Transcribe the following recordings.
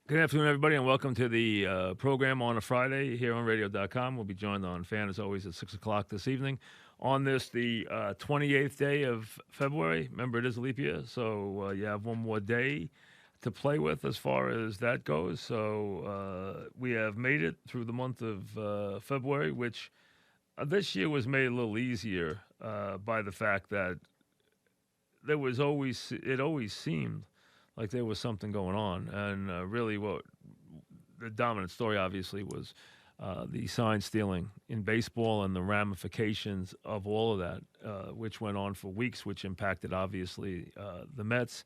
Good afternoon, everybody, and welcome to the program on a Friday here on radio.com. We'll be joined on fan, as always, at 6 o'clock this evening. On this, the 28th day of February. Remember, it is a leap year, so you have one more day to play with as far as that goes. So we have made it through the month of February, which this year was made a little easier by the fact that it always seemed like there was something going on. And really, what the dominant story obviously was the sign stealing in baseball and the ramifications of all of that, which went on for weeks, which impacted obviously the Mets,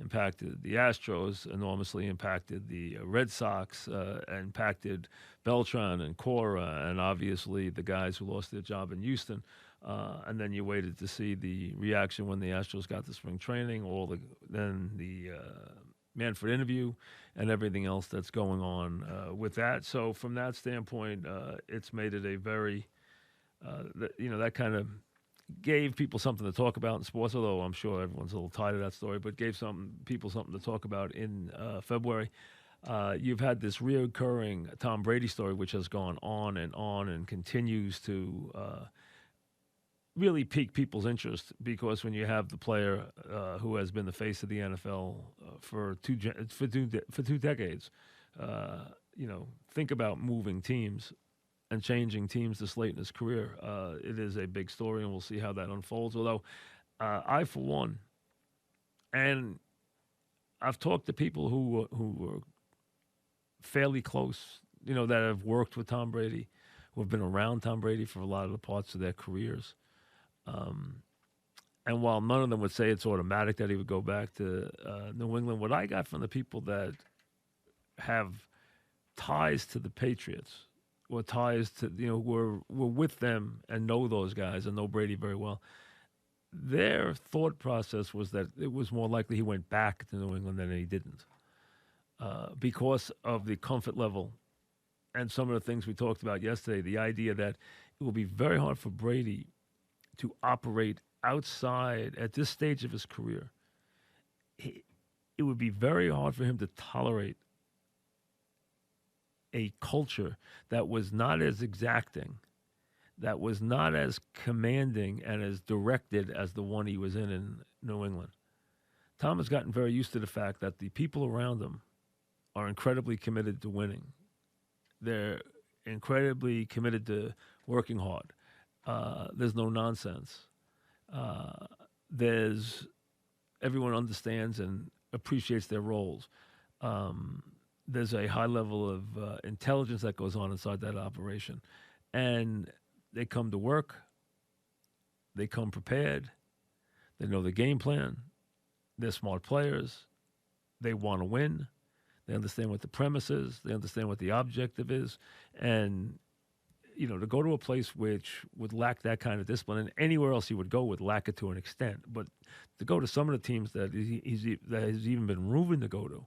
impacted the Astros, enormously impacted the Red Sox, impacted Beltran and Cora, and obviously the guys who lost their job in Houston. And then you waited to see the reaction when the Astros got to spring training, then the Manfred interview, and everything else that's going on with that. So from that standpoint, it's made it a very, that kind of gave people something to talk about in sports. Although I'm sure everyone's a little tired of that story, but gave some people something to talk about in February. You've had this reoccurring Tom Brady story, which has gone on and continues to really pique people's interest because when you have the player who has been the face of the NFL for two decades, think about moving teams and changing teams this late in his career. It is a big story, and we'll see how that unfolds. Although I, for one, and I've talked to people who were fairly close, that have worked with Tom Brady, who have been around Tom Brady for a lot of the parts of their careers. Um, and while none of them would say it's automatic that he would go back to New England, what I got from the people that have ties to the Patriots or ties to, were with them and know those guys and know Brady very well, their thought process was that it was more likely he went back to New England than he didn't because of the comfort level and some of the things we talked about yesterday. The idea that it will be very hard for Brady to operate outside at this stage of his career. It would be very hard for him to tolerate a culture that was not as exacting, that was not as commanding and as directed as the one he was in New England. Tom has gotten very used to the fact that the people around him are incredibly committed to winning. They're incredibly committed to working hard. There's no nonsense. There's everyone understands and appreciates their roles. There's a high level of intelligence that goes on inside that operation, and they come to work. They come prepared. They know the game plan. They're smart players. They want to win. They understand what the premise is. They understand what the objective is, and to go to a place which would lack that kind of discipline, and anywhere else he would go would lack it to an extent. But to go to some of the teams that that he's even been rumored to go to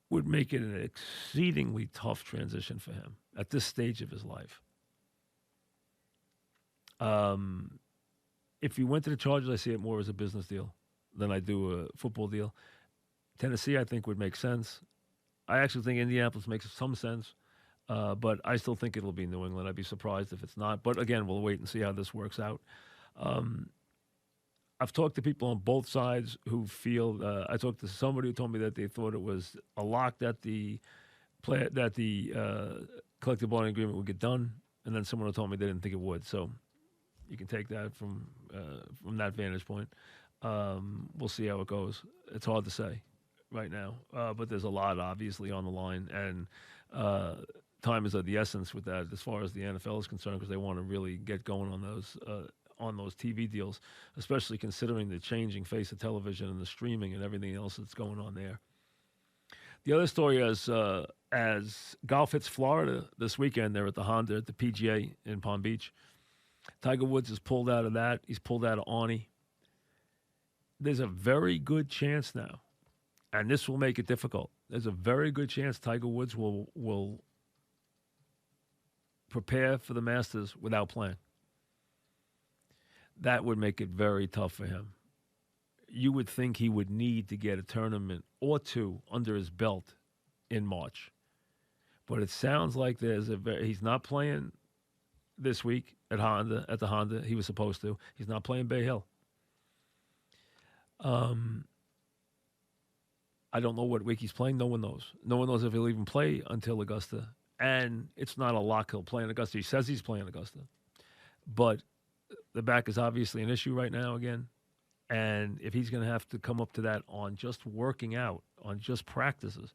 would make it an exceedingly tough transition for him at this stage of his life. If he went to the Chargers, I see it more as a business deal than I do a football deal. Tennessee, I think, would make sense. I actually think Indianapolis makes some sense. But I still think it'll be New England. I'd be surprised if it's not. But again, we'll wait and see how this works out. I've talked to people on both sides who feel. I talked to somebody who told me that they thought it was a lock that the collective bargaining agreement would get done, and then someone who told me they didn't think it would. So you can take that from that vantage point. We'll see how it goes. It's hard to say right now, but there's a lot obviously on the line, and time is of the essence with that as far as the NFL is concerned because they want to really get going on those TV deals, especially considering the changing face of television and the streaming and everything else that's going on there. The other story is as golf hits Florida this weekend, they're at the Honda at the PGA in Palm Beach. Tiger Woods is pulled out of that. He's pulled out of Arnie. There's a very good chance now, and this will make it difficult. There's a very good chance Tiger Woods will prepare for the Masters without playing. That would make it very tough for him. you would think he would need to get a tournament or two under his belt in March. But it sounds like he's not playing this week at the Honda. He was supposed to. He's not playing Bay Hill. I don't know what week he's playing. No one knows. No one knows if he'll even play until Augusta. And it's not a lock he'll play in Augusta. He says he's playing Augusta. But the back is obviously an issue right now again. And if he's going to have to come up to that on just working out, on just practices,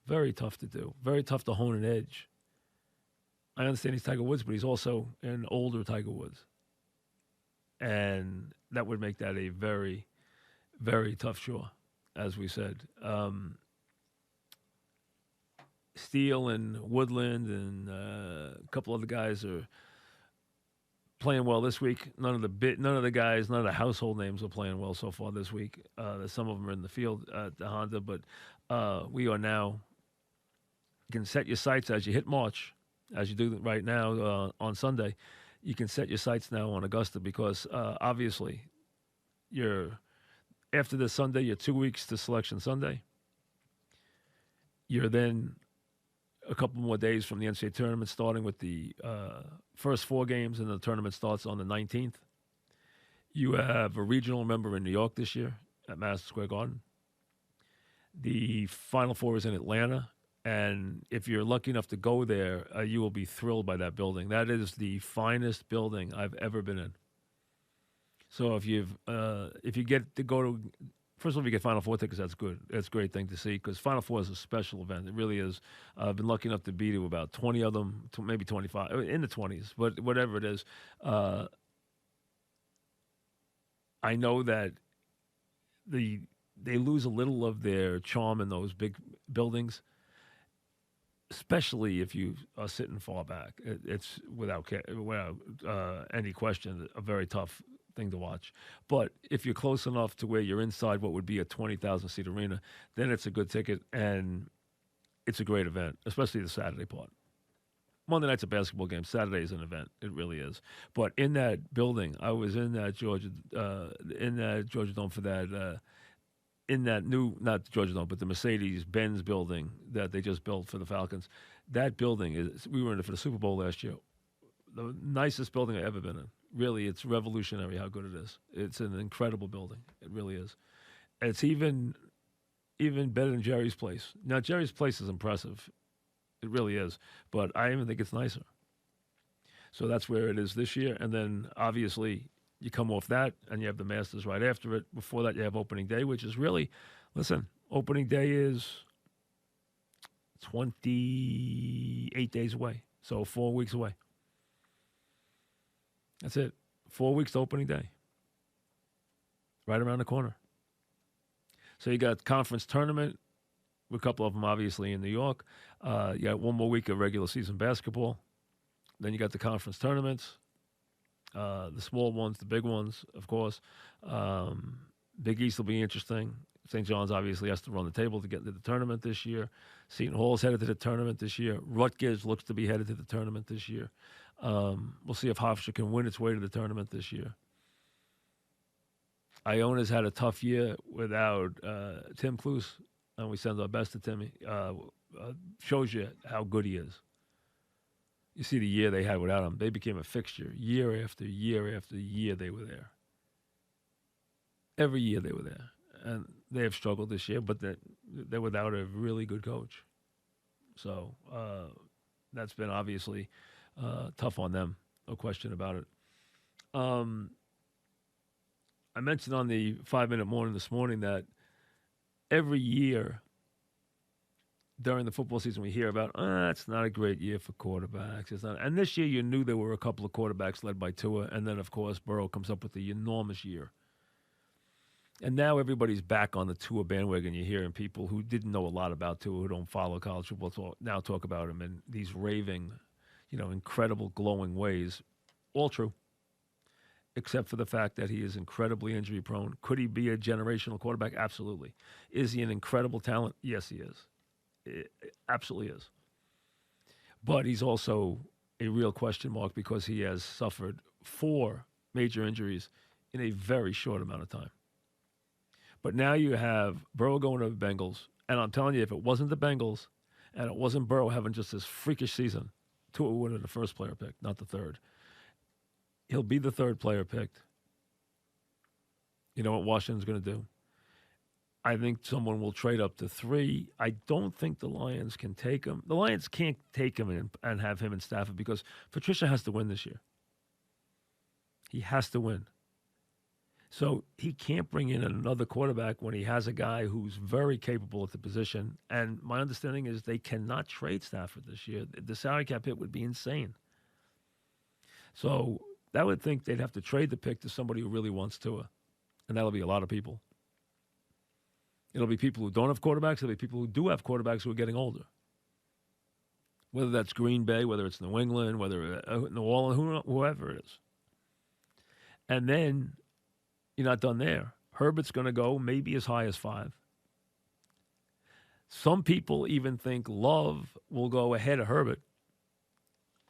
very tough to do. Very tough to hone an edge. I understand he's Tiger Woods, but he's also an older Tiger Woods. And that would make that a very, very tough chore, as we said. Steele and Woodland and a couple other guys are playing well this week. None of the household names are playing well so far this week. Some of them are in the field at the Honda, but we are now. You can set your sights as you hit March, as you do right now on Sunday. You can set your sights now on Augusta because obviously after this Sunday, you're 2 weeks to Selection Sunday. You're then a couple more days from the NCAA tournament, starting with the first 4 games, and the tournament starts on the 19th. You have a regional member in New York this year at Madison Square Garden. The Final Four is in Atlanta, and if you're lucky enough to go there, you will be thrilled by that building. That is the finest building I've ever been in. So if you get to go to, first of all, if you get Final Four tickets, that's good. That's a great thing to see because Final Four is a special event. It really is. I've been lucky enough to be to about 20 of them, maybe 25, in the 20s, but whatever it is. I know that they lose a little of their charm in those big buildings, especially if you are sitting far back. It's without any question a very tough thing to watch. But if you're close enough to where you're inside what would be a 20,000 seat arena, then it's a good ticket and it's a great event, especially the Saturday part. Monday night's a basketball game. Saturday is an event. It really is. But in that building, I was in that Georgia Dome for that. In that new, not Georgia Dome, but the Mercedes-Benz building that they just built for the Falcons. That building we were in it for the Super Bowl last year. The nicest building I've ever been in. Really, it's revolutionary how good it is. It's an incredible building. It really is. And it's even better than Jerry's Place. Now, Jerry's Place is impressive. It really is. But I even think it's nicer. So that's where it is this year. And then, obviously, you come off that, and you have the Masters right after it. Before that, you have opening day, which is really, opening day is 28 days away. So 4 weeks away. That's it. 4 weeks to opening day. Right around the corner. So you got conference tournament, a couple of them obviously in New York. You got 1 more week of regular season basketball. Then you got the conference tournaments. The small ones, the big ones, of course. Big East will be interesting. St. John's obviously has to run the table to get into the tournament this year. Seton Hall's headed to the tournament this year. Rutgers looks to be headed to the tournament this year. We'll see if Hofstra can win its way to the tournament this year. Iona's had a tough year without Tim Cluse, and we send our best to Timmy. Shows you how good he is. You see the year they had without him. They became a fixture. Year after year after year they were there. Every year they were there. And they have struggled this year, but they're without a really good coach. So that's been obviously tough on them. No question about it. I mentioned on the 5-Minute Morning this morning that every year during the football season we hear about, it's not a great year for quarterbacks. It's not. And this year you knew there were a couple of quarterbacks led by Tua, and then, of course, Burrow comes up with the enormous year. And now everybody's back on the Tua bandwagon. You're hearing people who didn't know a lot about Tua, who don't follow college football, now talk about him in these raving, incredible, glowing ways. All true. Except for the fact that he is incredibly injury prone. Could he be a generational quarterback? Absolutely. Is he an incredible talent? Yes, he is. It absolutely is. But he's also a real question mark because he has suffered 4 major injuries in a very short amount of time. But now you have Burrow going to the Bengals, and I'm telling you, if it wasn't the Bengals and it wasn't Burrow having just this freakish season, Tua would have the first player picked, not the third. He'll be the third player picked. You know what Washington's going to do? I think someone will trade up to 3. I don't think the Lions can take him. The Lions can't take him and have him in Stafford because Patricia has to win this year. He has to win. So he can't bring in another quarterback when he has a guy who's very capable at the position. And my understanding is they cannot trade Stafford this year. The salary cap hit would be insane. So I would think they'd have to trade the pick to somebody who really wants Tua. And that'll be a lot of people. It'll be people who don't have quarterbacks. It'll be people who do have quarterbacks who are getting older. Whether that's Green Bay, whether it's New England, whether New Orleans, whoever it is. And then you're not done there. Herbert's going to go maybe as high as 5. Some people even think Love will go ahead of Herbert.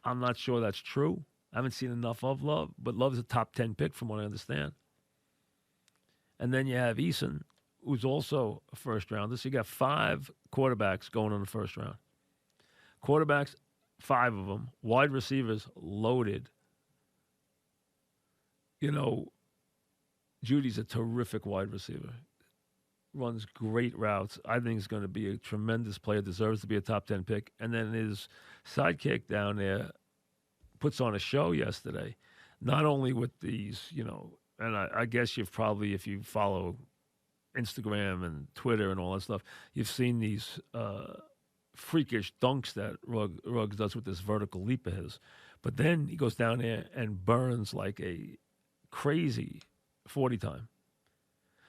I'm not sure that's true. I haven't seen enough of Love, but Love's a top 10 pick from what I understand. And then you have Eason, who's also a first rounder. So you got 5 quarterbacks going in the first round. Quarterbacks, 5 of them. Wide receivers, loaded. You know, Judy's a terrific wide receiver. Runs great routes. I think he's going to be a tremendous player. Deserves to be a top 10 pick. And then his sidekick down there puts on a show yesterday. Not only with these, you know, and I guess you've probably, if you follow Instagram and Twitter and all that stuff, you've seen these freakish dunks that Ruggs does with this vertical leap of his. But then he goes down there and burns like a crazy 40 time.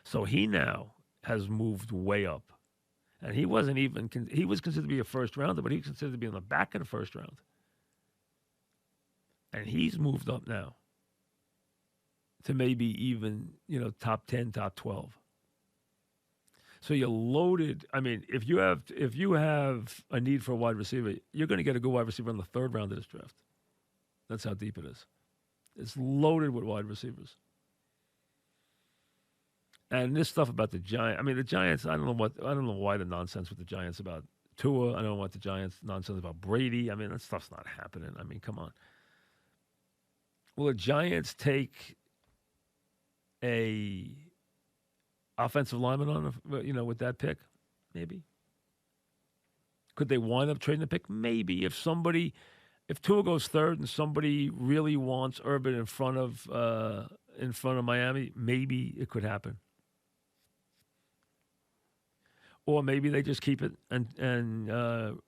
So he now has moved way up. And he wasn't even, he was considered to be a first rounder, but he was considered to be in the back of the first round. And he's moved up now to maybe even, you know, top 10, top 12. So you're loaded. I mean, if you have a need for a wide receiver, you're going to get a good wide receiver in the 3rd round of this draft. That's how deep it is. It's loaded with wide receivers. And this stuff about the Giants, I mean, the Giants, I don't know why the nonsense with the Giants about Tua. I don't know what the Giants nonsense about Brady. I mean, that stuff's not happening. I mean, come on. Will the Giants take a offensive lineman on, you know, with that pick? Maybe. Could they wind up trading the pick? Maybe. If Tua goes 3rd and somebody really wants Urban in front of Miami, maybe it could happen. Or maybe they just keep it and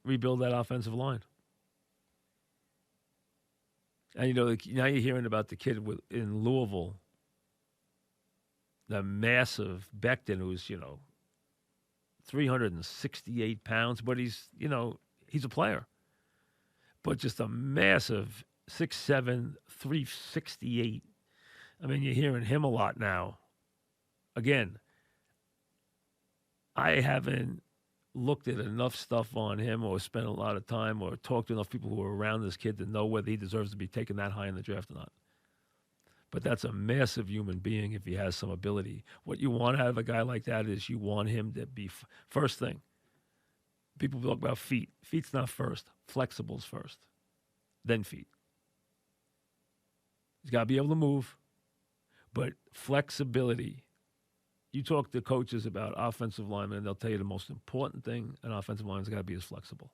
rebuild that offensive line. And, you know, now you're hearing about the kid in Louisville, the massive Becton, who's, you know, 368 pounds, but he's a player. But just a massive 6'7", 368. I mean, you're hearing him a lot now. Again, I haven't looked at enough stuff on him or spent a lot of time or talked to enough people who are around this kid to know whether he deserves to be taken that high in the draft or not. But that's a massive human being if he has some ability. What you want out of a guy like that is you want him to be first thing. People talk about feet. Feet's not first. Flexible's first. Then feet. He's got to be able to move. But flexibility. You talk to coaches about offensive linemen, and they'll tell you the most important thing an offensive lineman's got to be is flexible.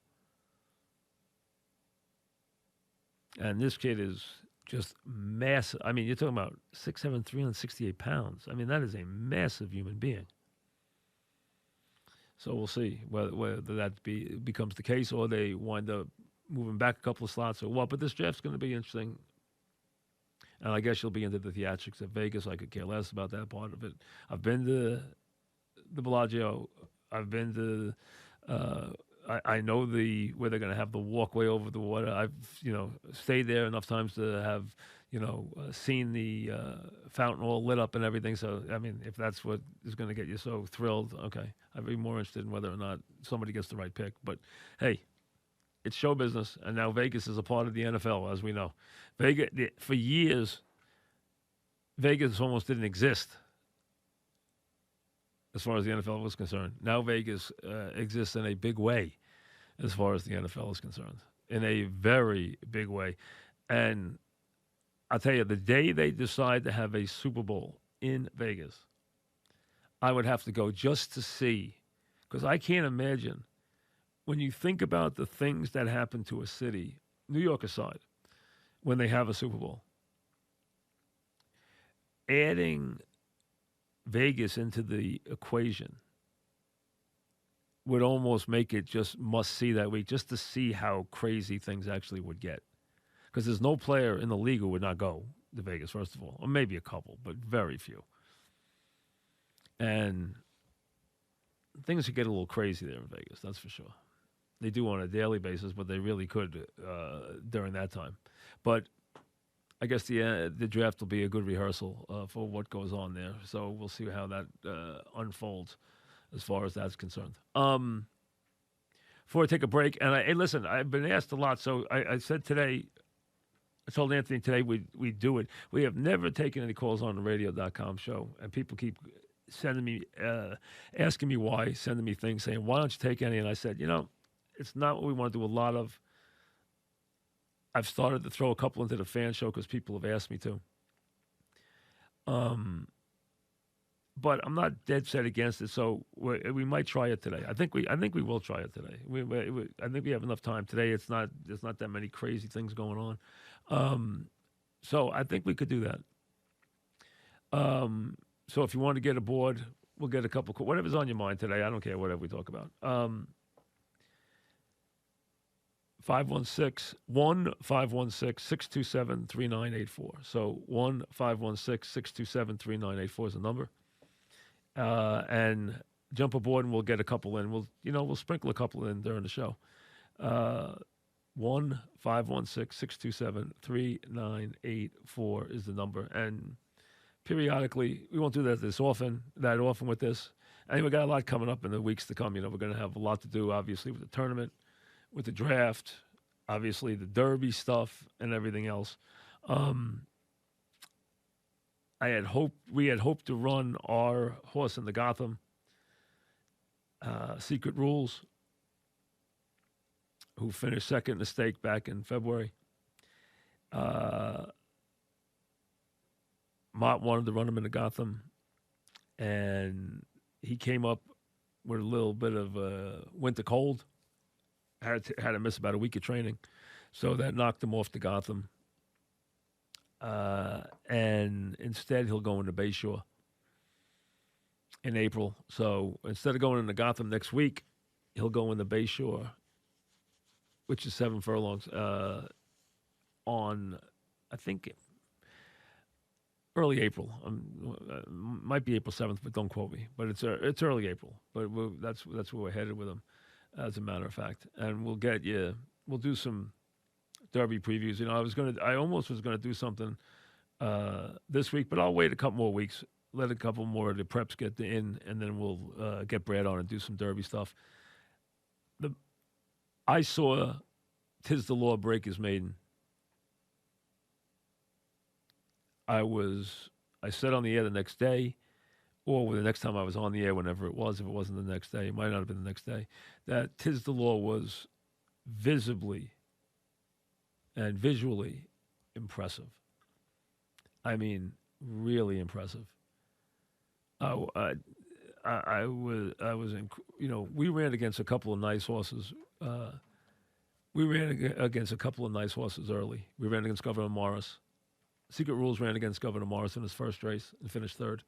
And this kid is just massive. I mean, you're talking about 6'7", 368 pounds. I mean, that is a massive human being. So we'll see whether that becomes the case or they wind up moving back a couple of slots or what. But this draft's going to be interesting. And I guess you'll be into the theatrics at Vegas. I could care less about that part of it. I've been to the Bellagio. I've been to I know where they're going to have the walkway over the water. I've stayed there enough times to have seen the fountain all lit up and everything. So I mean, if that's what is going to get you so thrilled, okay, I'd be more interested in whether or not somebody gets the right pick. But hey, it's show business, and now Vegas is a part of the NFL, as we know. Vegas, for years, Vegas almost didn't exist. as far as the NFL was concerned. Now Vegas exists in a big way as far as the NFL is concerned, in a very big way. And I'll tell you, the day they decide to have a Super Bowl in Vegas, I would have to go just to see, because I can't imagine when you think about the things that happen to a city, New York aside, when they have a Super Bowl, adding Vegas into the equation would almost make it just must see that week, just to see how crazy things actually would get. Because there's no player in the league who would not go to Vegas, first of all, or maybe a couple, but very few. And things could get a little crazy there in Vegas, that's for sure. They do on a daily basis, but they really could during that time. But I guess the draft will be a good rehearsal for what goes on there. So we'll see how that unfolds as far as that's concerned. Before I take a break, and hey, listen, I've been asked a lot. So I said today, I told Anthony today we'd do it. We have never taken any calls on the radio.com show, and people keep sending me, asking me why, sending me things saying, why don't you take any? And I said, it's not what we want to do a lot of. I've started to throw a couple into the fan show because people have asked me to. But I'm not dead set against it, so we might try it today. I think we will try it today. I think we have enough time today. There's not that many crazy things going on, so I think we could do that. So if you want to get aboard, we'll get a couple. Whatever's on your mind today, I don't care. Whatever we talk about. 516-627-3984. So 1-516-627-3984 is the number. And jump aboard and we'll get a couple in. We'll sprinkle a couple in during the show. 1-516-627-3984 is the number. And periodically, we won't do that often with this. And we got a lot coming up in the weeks to come. We're going to have a lot to do, obviously, with the tournament, with the draft, obviously the Derby stuff and everything else. We had hoped to run our horse in the Gotham, Secret Rules, who finished second in the stake back in February. Mott wanted to run him in the Gotham, and he came up with a little bit of winter cold. Had to miss about a week of training, so that knocked him off to Gotham. And instead, he'll go into Bayshore in April. So instead of going into Gotham next week, he'll go into Bayshore, which is 7 furlongs, on, I think, early April. Might be April 7th, but don't quote me. But it's early April. But that's where we're headed with him, as a matter of fact. And we'll do some Derby previews. I almost was gonna do something this week, but I'll wait a couple more weeks, let a couple more of the preps get in, and then we'll get Brad on and do some Derby stuff. I saw Tis the Law break his maiden. I said on the air the next day, or the next time I was on the air, whenever it was, if it wasn't the next day, it might not have been the next day, that Tis the Law was visibly and visually impressive. I mean, really impressive. We ran against a couple of nice horses. We ran against a couple of nice horses early. We ran against Governor Morris. Secret Rules ran against Governor Morris in his first race and finished third.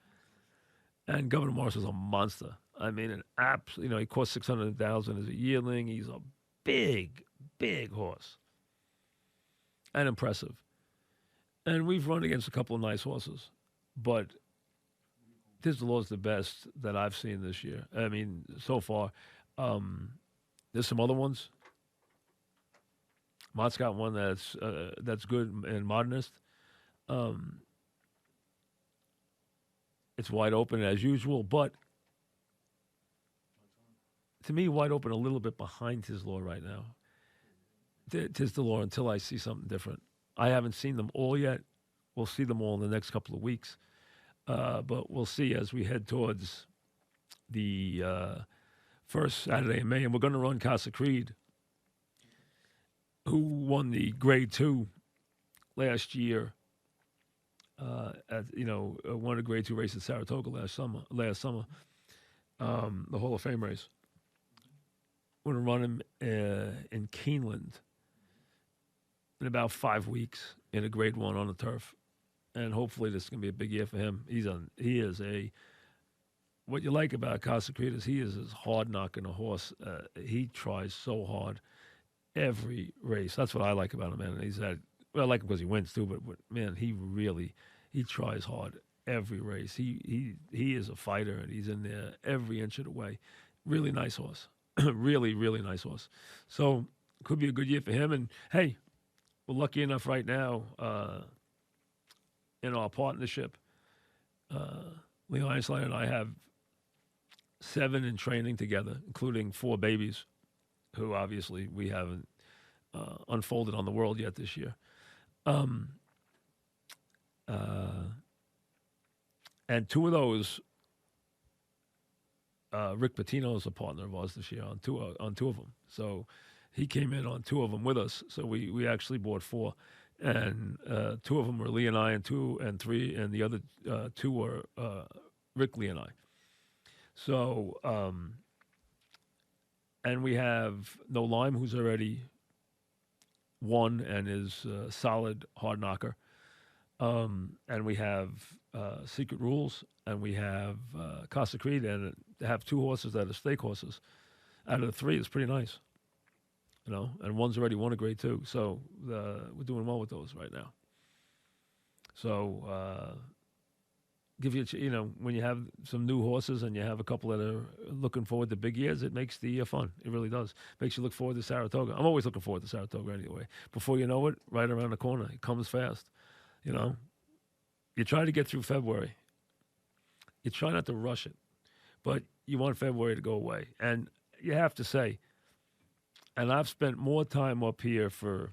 And Governor Morris was a monster. I mean, he cost $600,000 as a yearling. He's a big, big horse. And impressive. And we've run against a couple of nice horses. But Tis the Law is the best that I've seen this year. I mean, so far. There's some other ones. Mott's got one that's good and modernist. It's wide open as usual, but to me, wide open a little bit behind Tis the Law right now. Tis the Law until I see something different. I haven't seen them all yet. We'll see them all in the next couple of weeks. But we'll see as we head towards the first Saturday in May, and we're going to run Casa Creed, who won the Grade 2 last year. Won a Grade 2 race at Saratoga last summer. The Hall of Fame race. We're going to run him in Keeneland in about 5 weeks in a Grade 1 on the turf, and hopefully this is going to be a big year for him. What you like about Casa Creed is he is as hard knocking a horse. He tries so hard every race. That's what I like about him, man. I like him because he wins too, but man, he tries hard every race. He is a fighter, and he's in there every inch of the way. Really nice horse. Really, really nice horse. So could be a good year for him. And hey, we're lucky enough right now in our partnership. Leo Einstein and I have 7 in training together, including 4 babies, who obviously we haven't unfolded on the world yet this year. And 2 of those, Rick Pitino is a partner of ours this year on two of them. So he came in on 2 of them with us. So we actually bought 4, and 2 of them were Lee and I, and 2 and 3, and the other 2 were Rick, Lee, and I. So and we have No Lime, who's already won and is a solid hard knocker. And we have Secret Rules, and we have Casa Creed, and to have 2 horses that are stake horses out of the 3 is pretty nice, and one's already won a Grade 2, so we're doing well with those right now. So give you, when you have some new horses and you have a couple that are looking forward to big years, it makes the year fun. It really does. Makes you look forward to Saratoga. I'm always looking forward to Saratoga anyway. Before you know it, right around the corner, it comes fast. You try to get through February. You try not to rush it, but you want February to go away. And you have to say, and I've spent more time up here for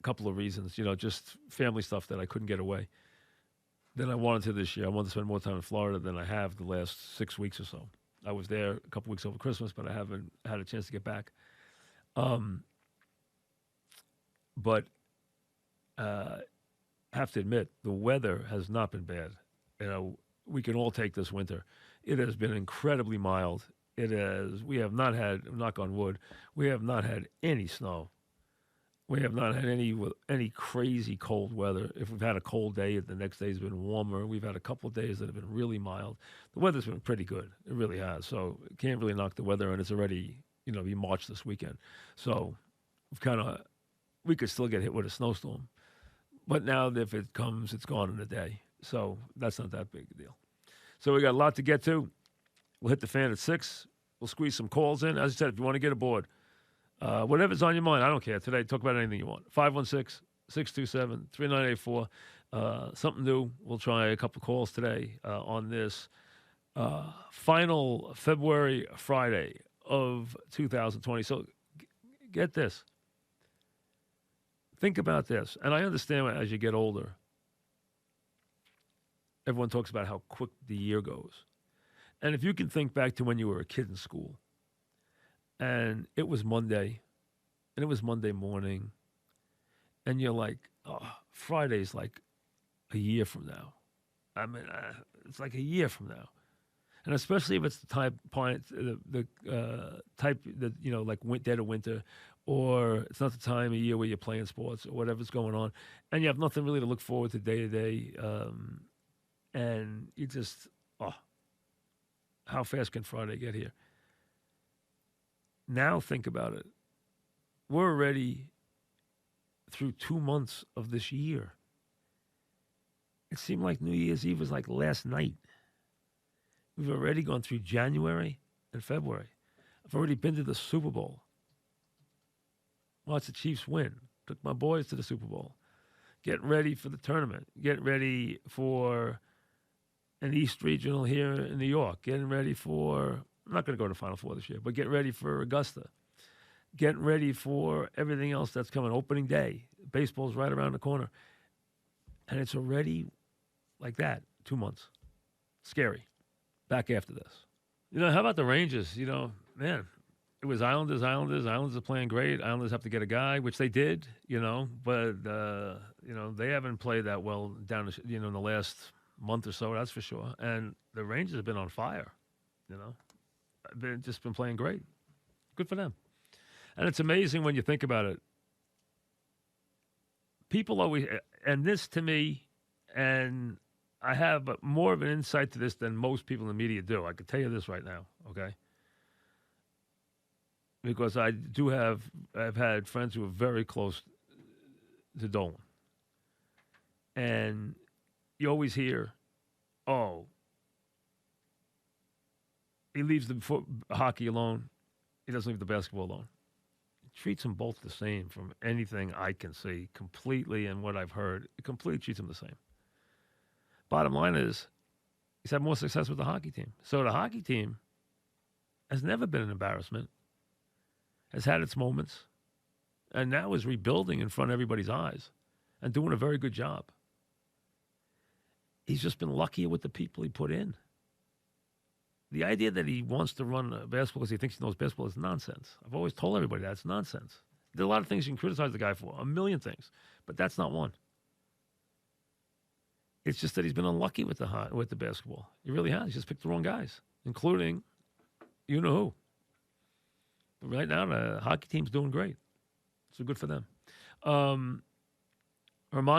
a couple of reasons, just family stuff that I couldn't get away, than I wanted to this year. I wanted to spend more time in Florida than I have the last 6 weeks or so. I was there a couple weeks over Christmas, but I haven't had a chance to get back. But have to admit, the weather has not been bad. We can all take this winter. It has been incredibly mild. We have not had, knock on wood, we have not had any snow. We have not had any crazy cold weather. If we've had a cold day, the next day's been warmer. We've had a couple of days that have been really mild. The weather's been pretty good. It really has. So can't really knock the weather, and it's already, be March this weekend. So we could still get hit with a snowstorm. But now if it comes, it's gone in a day. So that's not that big a deal. So we got a lot to get to. We'll hit the fan at 6. We'll squeeze some calls in. As I said, if you want to get aboard, whatever's on your mind, I don't care. Today, talk about anything you want. 516-627-3984. Something new. We'll try a couple calls today on this final February Friday of 2020. So get this. Think about this. And I understand as you get older, everyone talks about how quick the year goes. And if you can think back to when you were a kid in school, and it was Monday, and it was Monday morning, and you're like, oh, Friday's like a year from now. I mean, it's like a year from now. And especially if it's the type that, like dead of winter, or it's not the time of year where you're playing sports or whatever's going on, and you have nothing really to look forward to day to day, and you just, how fast can Friday get here? Now think about it. We're already through 2 months of this year. It seemed like New Year's Eve was like last night. We've already gone through January and February. I've already been to the Super Bowl. Watched the Chiefs win. Took my boys to the Super Bowl. Getting ready for the tournament. Getting ready for an East Regional here in New York. Getting ready for, I'm not going to go to Final Four this year, but getting ready for Augusta. Getting ready for everything else that's coming. Opening day. Baseball's right around the corner. And it's already like that. 2 months. Scary. back after this. How about the Rangers? Man, it was Islanders. Islanders are playing great. Islanders have to get a guy, which they did. But they haven't played that well in the last month or so. That's for sure. And the Rangers have been on fire. Just been playing great. Good for them. And it's amazing when you think about it. People always, and this to me, and I have more of an insight to this than most people in the media do. I can tell you this right now, okay? Because I've had friends who are very close to Dolan. And you always hear, oh, he leaves the hockey alone. He doesn't leave the basketball alone. He treats them both the same from anything I can see completely, and what I've heard. It completely treats them the same. Bottom line is, he's had more success with the hockey team. So the hockey team has never been an embarrassment, has had its moments, and now is rebuilding in front of everybody's eyes and doing a very good job. He's just been luckier with the people he put in. The idea that he wants to run basketball because he thinks he knows basketball is nonsense. I've always told everybody that's nonsense. There are a lot of things you can criticize the guy for, a million things, but that's not one. It's just that he's been unlucky with the basketball. He really has. He's just picked the wrong guys, including you-know-who. But right now, the hockey team's doing great. So good for them. Herman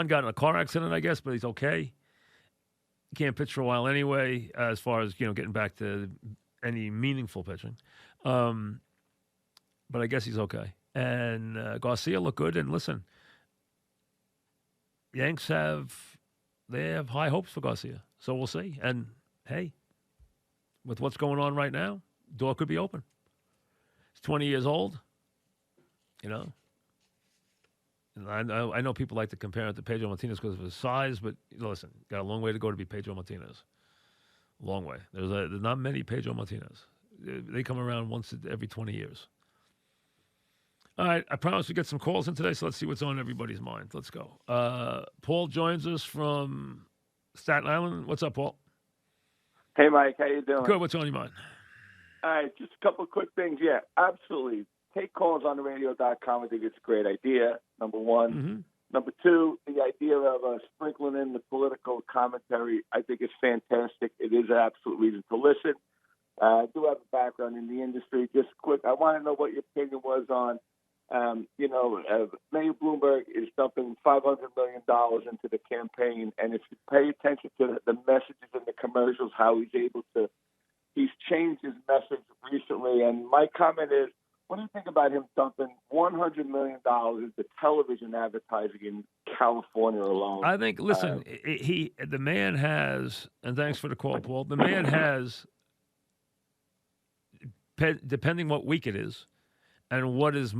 got in a car accident, I guess, but he's okay. He can't pitch for a while anyway, as far as, getting back to any meaningful pitching. But I guess he's okay. And Garcia looked good. And listen, Yanks have high hopes for Garcia. So we'll see. And, hey, with what's going on right now, door could be open. He's 20 years old, And I know people like to compare it to Pedro Martinez because of his size, but listen, got a long way to go to be Pedro Martinez. Long way. There's not many Pedro Martinez. They come around once every 20 years. All right, I promise we get some calls in today, so let's see what's on everybody's mind. Let's go. Paul joins us from Staten Island. What's up, Paul? Hey, Mike. How you doing? Good. What's on your mind? All right, just a couple of quick things. Yeah, absolutely. Take calls on the radio.com. I think it's a great idea, number one. Mm-hmm. Number two, the idea of sprinkling in the political commentary, I think is fantastic. It is an absolute reason to listen. I do have a background in the industry. Just quick, I want to know what your opinion was on, Mayor Bloomberg is dumping $500 million into the campaign. And if you pay attention to the messages and the commercials, how he's changed his message recently. And my comment is, what do you think about him dumping $100 million into television advertising in California alone? I think, listen, the man has, and thanks for the call, Paul, the man has, depending what week it is and what his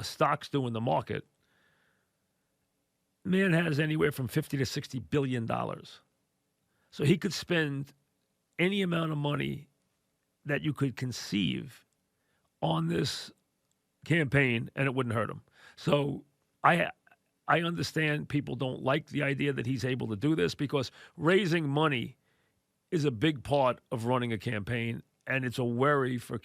stocks do in the market, the man has anywhere from $50 to $60 billion. So he could spend any amount of money that you could conceive on this campaign, and it wouldn't hurt him. So I understand people don't like the idea that he's able to do this because raising money is a big part of running a campaign, and it's a worry for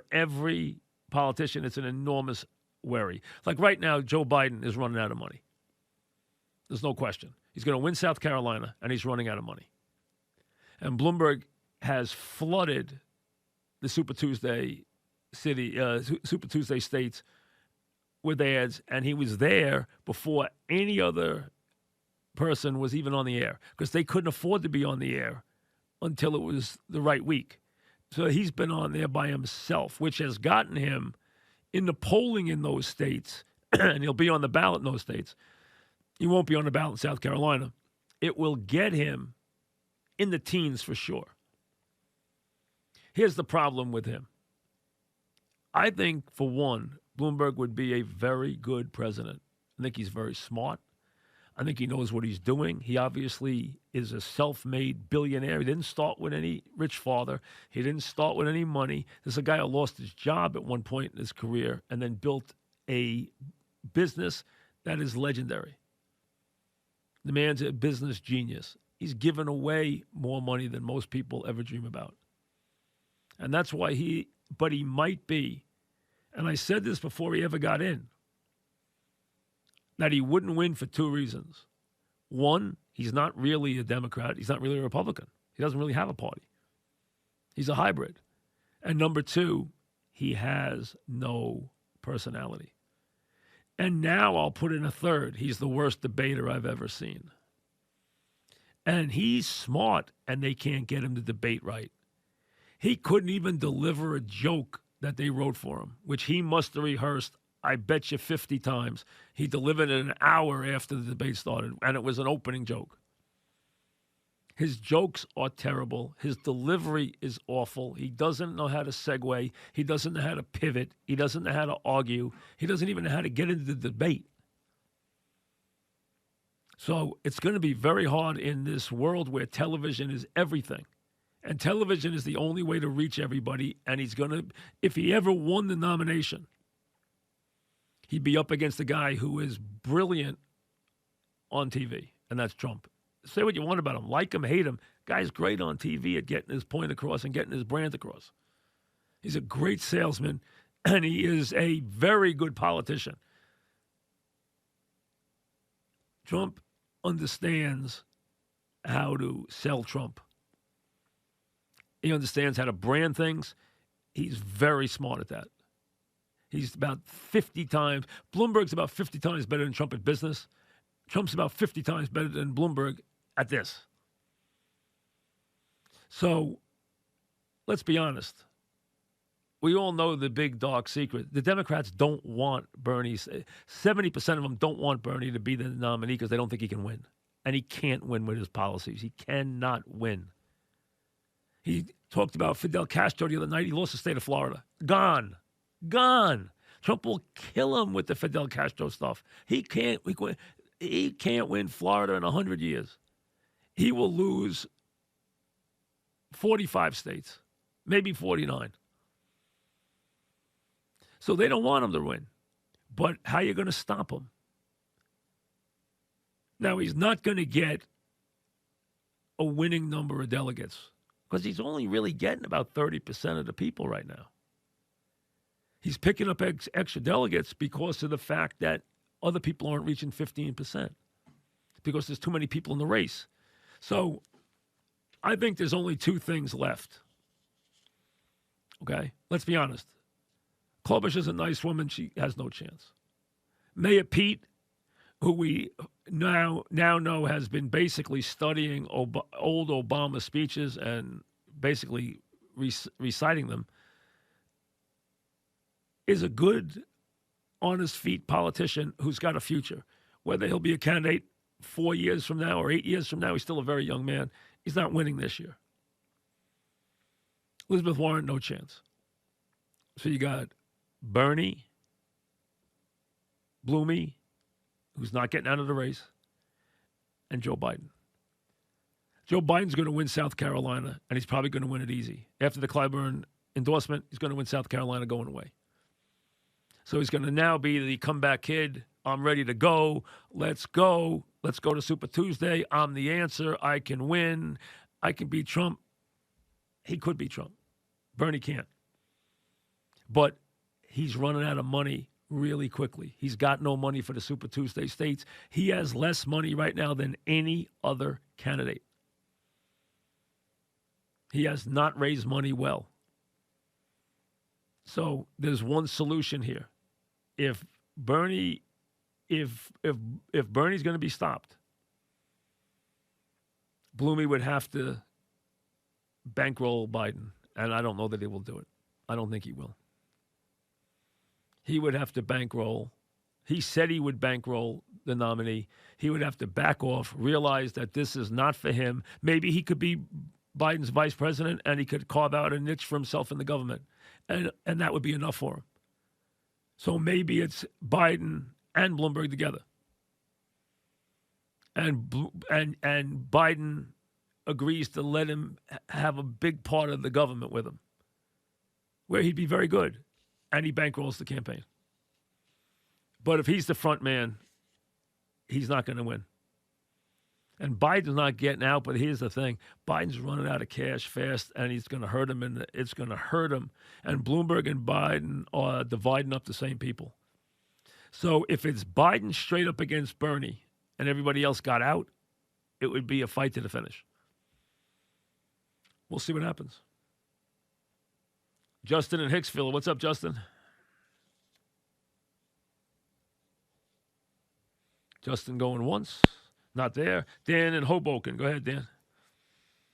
every politician. It's an enormous worry. Like right now, Joe Biden is running out of money. There's no question. He's going to win South Carolina, and he's running out of money. And Bloomberg has flooded the Super Tuesday states with ads, and he was there before any other person was even on the air because they couldn't afford to be on the air until it was the right week. So he's been on there by himself, which has gotten him in the polling in those states, and he'll be on the ballot in those states. He won't be on the ballot in South Carolina. It will get him in the teens for sure. Here's the problem with him. I think, for one, Bloomberg would be a very good president. I think he's very smart. I think he knows what he's doing. He obviously is a self-made billionaire. He didn't start with any rich father. He didn't start with any money. This is a guy who lost his job at one point in his career and then built a business that is legendary. The man's a business genius. He's given away more money than most people ever dream about. And that's why but he might be, and I said this before he ever got in, that he wouldn't win for two reasons. One, he's not really a Democrat. He's not really a Republican. He doesn't really have a party. He's a hybrid. And number two, he has no personality. And now I'll put in a third. He's the worst debater I've ever seen. And he's smart, and they can't get him to debate right. He couldn't even deliver a joke that they wrote for him, which he must have rehearsed, I bet you 50 times. He delivered it an hour after the debate started, and it was an opening joke. His jokes are terrible. His delivery is awful. He doesn't know how to segue. He doesn't know how to pivot. He doesn't know how to argue. He doesn't even know how to get into the debate. So it's going to be very hard in this world where television is everything. And television is the only way to reach everybody. And he's going to, if he ever won the nomination, he'd be up against a guy who is brilliant on TV, and that's Trump. Say what you want about him. Like him, hate him. Guy's great on TV at getting his point across and getting his brand across. He's a great salesman, and he is a very good politician. Trump understands how to sell Trump. He understands how to brand things. He's very smart at that. He's about 50 times, Bloomberg's about 50 times better than Trump at business. Trump's about 50 times better than Bloomberg at this. So let's be honest. We all know the big dark secret. The Democrats don't want Bernie. 70% of them don't want Bernie to be the nominee because they don't think he can win. And he can't win with his policies. He cannot win. He talked about Fidel Castro the other night. He lost the state of Florida. Gone. Trump will kill him with the Fidel Castro stuff. He can't win Florida in 100 years. He will lose 45 states, maybe 49. So they don't want him to win. But how are you going to stop him? Now, he's not going to get a winning number of delegates because he's only really getting about 30% of the people right now. He's picking up extra delegates because of the fact that other people aren't reaching 15%, because there's too many people in the race. So I think there's only two things left. Okay? Let's be honest. Klobuchar is a nice woman. She has no chance. Mayor Pete, who we now know has been basically studying old Obama speeches and basically reciting them, is a good, honest feet politician who's got a future. Whether he'll be a candidate 4 years from now or 8 years from now, he's still a very young man. He's not winning this year. Elizabeth Warren, no chance. So you got Bernie, Bloomie, who's not getting out of the race, and Joe Biden. Joe Biden's going to win South Carolina, and he's probably going to win it easy. After the Clyburn endorsement, he's going to win South Carolina going away. So he's going to now be the comeback kid. I'm ready to go. Let's go. Let's go to Super Tuesday. I'm the answer. I can win. I can beat Trump. He could beat Trump. Bernie can't. But he's running out of money really quickly. He's got no money for the Super Tuesday states. He has less money right now than any other candidate. He has not raised money well. So there's one solution here. If Bernie's going to be stopped, Bloomie would have to bankroll Biden, and I don't know that he will do it. I don't think he will. He would have to bankroll. He said he would bankroll the nominee. He would have to back off, realize that this is not for him. Maybe he could be Biden's vice president, and he could carve out a niche for himself in the government, and that would be enough for him. So maybe it's Biden and Bloomberg together, and Biden agrees to let him have a big part of the government with him, where he'd be very good, and he bankrolls the campaign. But if he's the front man, he's not going to win. And Biden's not getting out, but here's the thing: Biden's running out of cash fast, and he's going to hurt him, and it's going to hurt him. And Bloomberg and Biden are dividing up the same people. So if it's Biden straight up against Bernie, and everybody else got out, it would be a fight to the finish. We'll see what happens. Justin in Hicksville, what's up, Justin? Justin going once, not there. Dan in Hoboken, go ahead, Dan.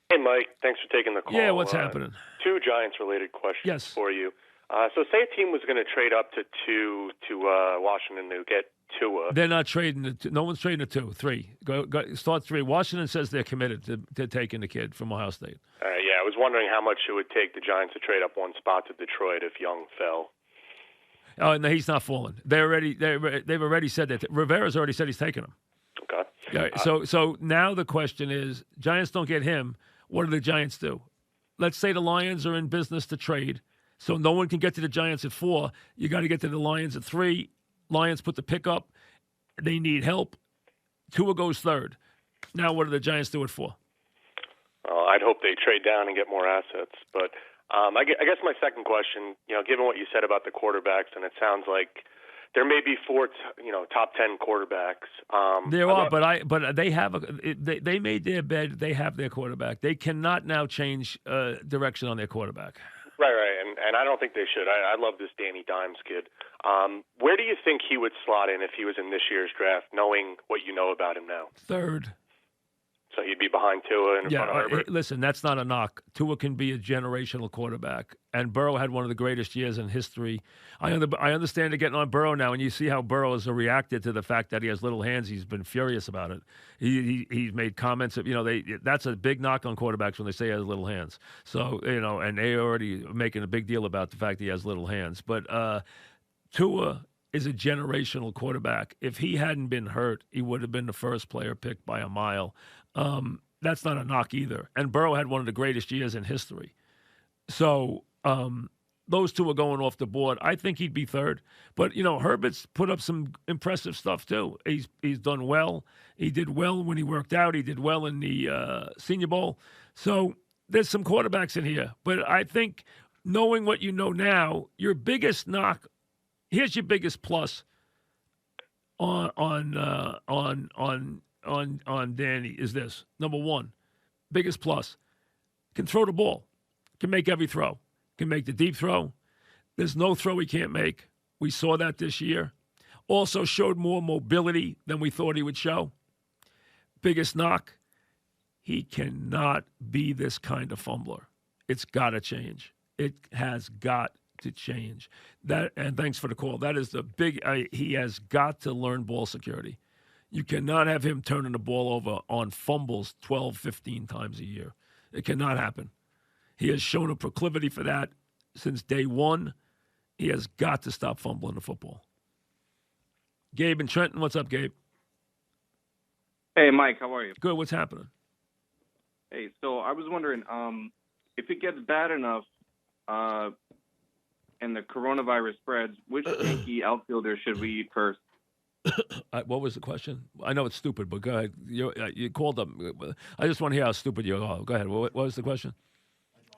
Hey, Mike. Thanks for taking the call. Yeah, what's happening? Two Giants-related questions for you. So say a team was going to trade up to 2 to Washington to get Tua. They're not trading. No one's trading a 2, 3. Go, start 3. Washington says they're committed to taking the kid from Ohio State. Yeah, I was wondering how much it would take the Giants to trade up one spot to Detroit if Young fell. Oh, no, he's not falling. They've already said that. Rivera's already said he's taking him. Okay. Yeah, so now the question is, Giants don't get him. What do the Giants do? Let's say the Lions are in business to trade, so no one can get to the Giants at 4. You got to get to the Lions at 3. Lions put the pick up. They need help. Tua goes 3rd. Now what do the Giants do it for? I'd hope they trade down and get more assets. But I guess my second question, given what you said about the quarterbacks, and it sounds like there may be 4, top 10 quarterbacks. There are, but they have they made their bed. They have their quarterback. They cannot now change direction on their quarterback. Right, and I don't think they should. I love this Danny Dimes kid. Where do you think he would slot in if he was in this year's draft, knowing what you know about him now? 3rd. So he'd be behind Tua and in front of Herbert? Listen, that's not a knock. Tua can be a generational quarterback, and Burrow had one of the greatest years in history. I understand they're getting on Burrow now, and you see how Burrow has reacted to the fact that he has little hands. He's been furious about it. He's made comments of, that's a big knock on quarterbacks when they say he has little hands. So, and they already making a big deal about the fact he has little hands. But Tua is a generational quarterback. If he hadn't been hurt, he would have been the first player picked by a mile. That's not a knock either. And Burrow had one of the greatest years in history. So those two are going off the board. I think he'd be 3rd. But, Herbert's put up some impressive stuff too. He's done well. He did well when he worked out. He did well in the Senior Bowl. So there's some quarterbacks in here. But I think knowing what you know now, your biggest knock, here's your biggest plus on Danny is this. Number 1, biggest plus, can throw the ball, can make every throw, can make the deep throw. There's no throw he can't make. We saw that this year. Also showed more mobility than we thought he would show. Biggest knock, he cannot be this kind of fumbler. It's got to change. It has got to change. And thanks for the call. That is the big, he has got to learn ball security. You cannot have him turning the ball over on fumbles 12, 15 times a year. It cannot happen. He has shown a proclivity for that since day one. He has got to stop fumbling the football. Gabe and Trenton, what's up, Gabe? Hey, Mike, how are you? Good, what's happening? Hey, so I was wondering, if it gets bad enough and the coronavirus spreads, which Yankee outfielder should we eat first? What was the question? I know it's stupid, but go ahead. You called up. I just want to hear how stupid you are. Go ahead. What was the question?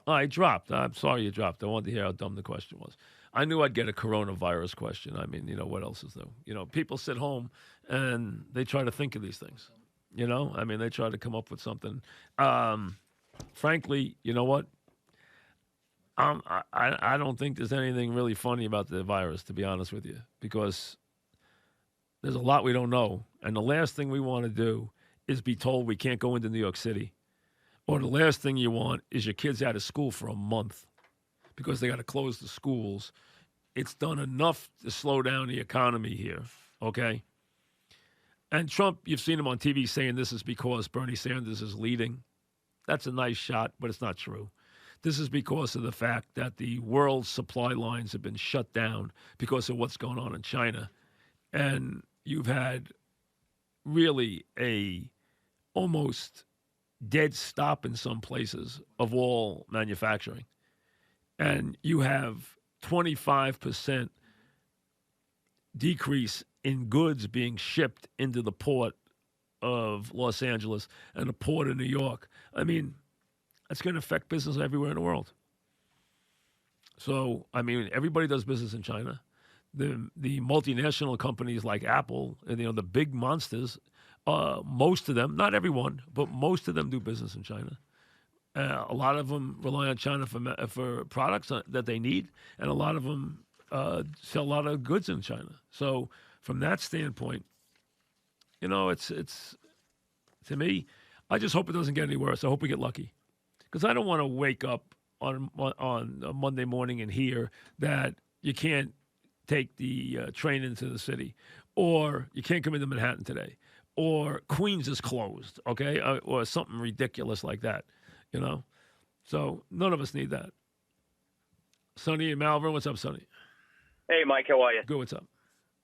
I dropped. I'm sorry you dropped. I wanted to hear how dumb the question was. I knew I'd get a coronavirus question. I mean, what else is there? People sit home and they try to think of these things. I mean, they try to come up with something. Frankly, you know what? I don't think there's anything really funny about the virus, to be honest with you, because there's a lot we don't know. And the last thing we want to do is be told we can't go into New York City. Or the last thing you want is your kids out of school for a month because they got to close the schools. It's done enough to slow down the economy here, okay? And Trump, you've seen him on TV saying this is because Bernie Sanders is leading. That's a nice shot, but it's not true. This is because of the fact that the world's supply lines have been shut down because of what's going on in China. And you've had really a almost dead stop in some places of all manufacturing. And you have 25% decrease in goods being shipped into the port of Los Angeles and the port of New York. I mean, that's going to affect business everywhere in the world. So, I mean, everybody does business in China. The multinational companies like Apple, the big monsters, most of them, not everyone, but most of them do business in China. A lot of them rely on China for products that they need, and a lot of them sell a lot of goods in China. So from that standpoint, it's to me, I just hope it doesn't get any worse. I hope we get lucky, because I don't want to wake up on a Monday morning and hear that you can't take the train into the city, or you can't come into Manhattan today, or Queens is closed, okay, or something ridiculous like that, So none of us need that. Sonny and Malvern, what's up, Sonny? Hey, Mike, how are you? Good, what's up?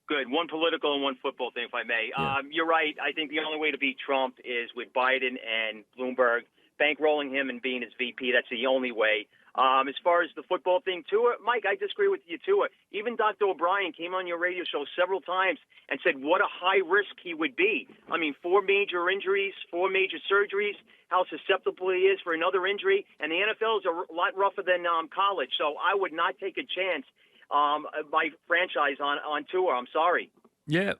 Good. One political and one football thing, if I may. Yeah. You're right. I think the only way to beat Trump is with Biden and Bloomberg bankrolling him and being his VP. That's the only way. As far as the football thing, Tua, Mike, I disagree with you, Tua. Even Dr. O'Brien came on your radio show several times and said what a high risk he would be. I mean, 4 major injuries, 4 major surgeries, how susceptible he is for another injury. And the NFL is a lot rougher than college. So I would not take a chance, my franchise on Tua. I'm sorry. Yeah,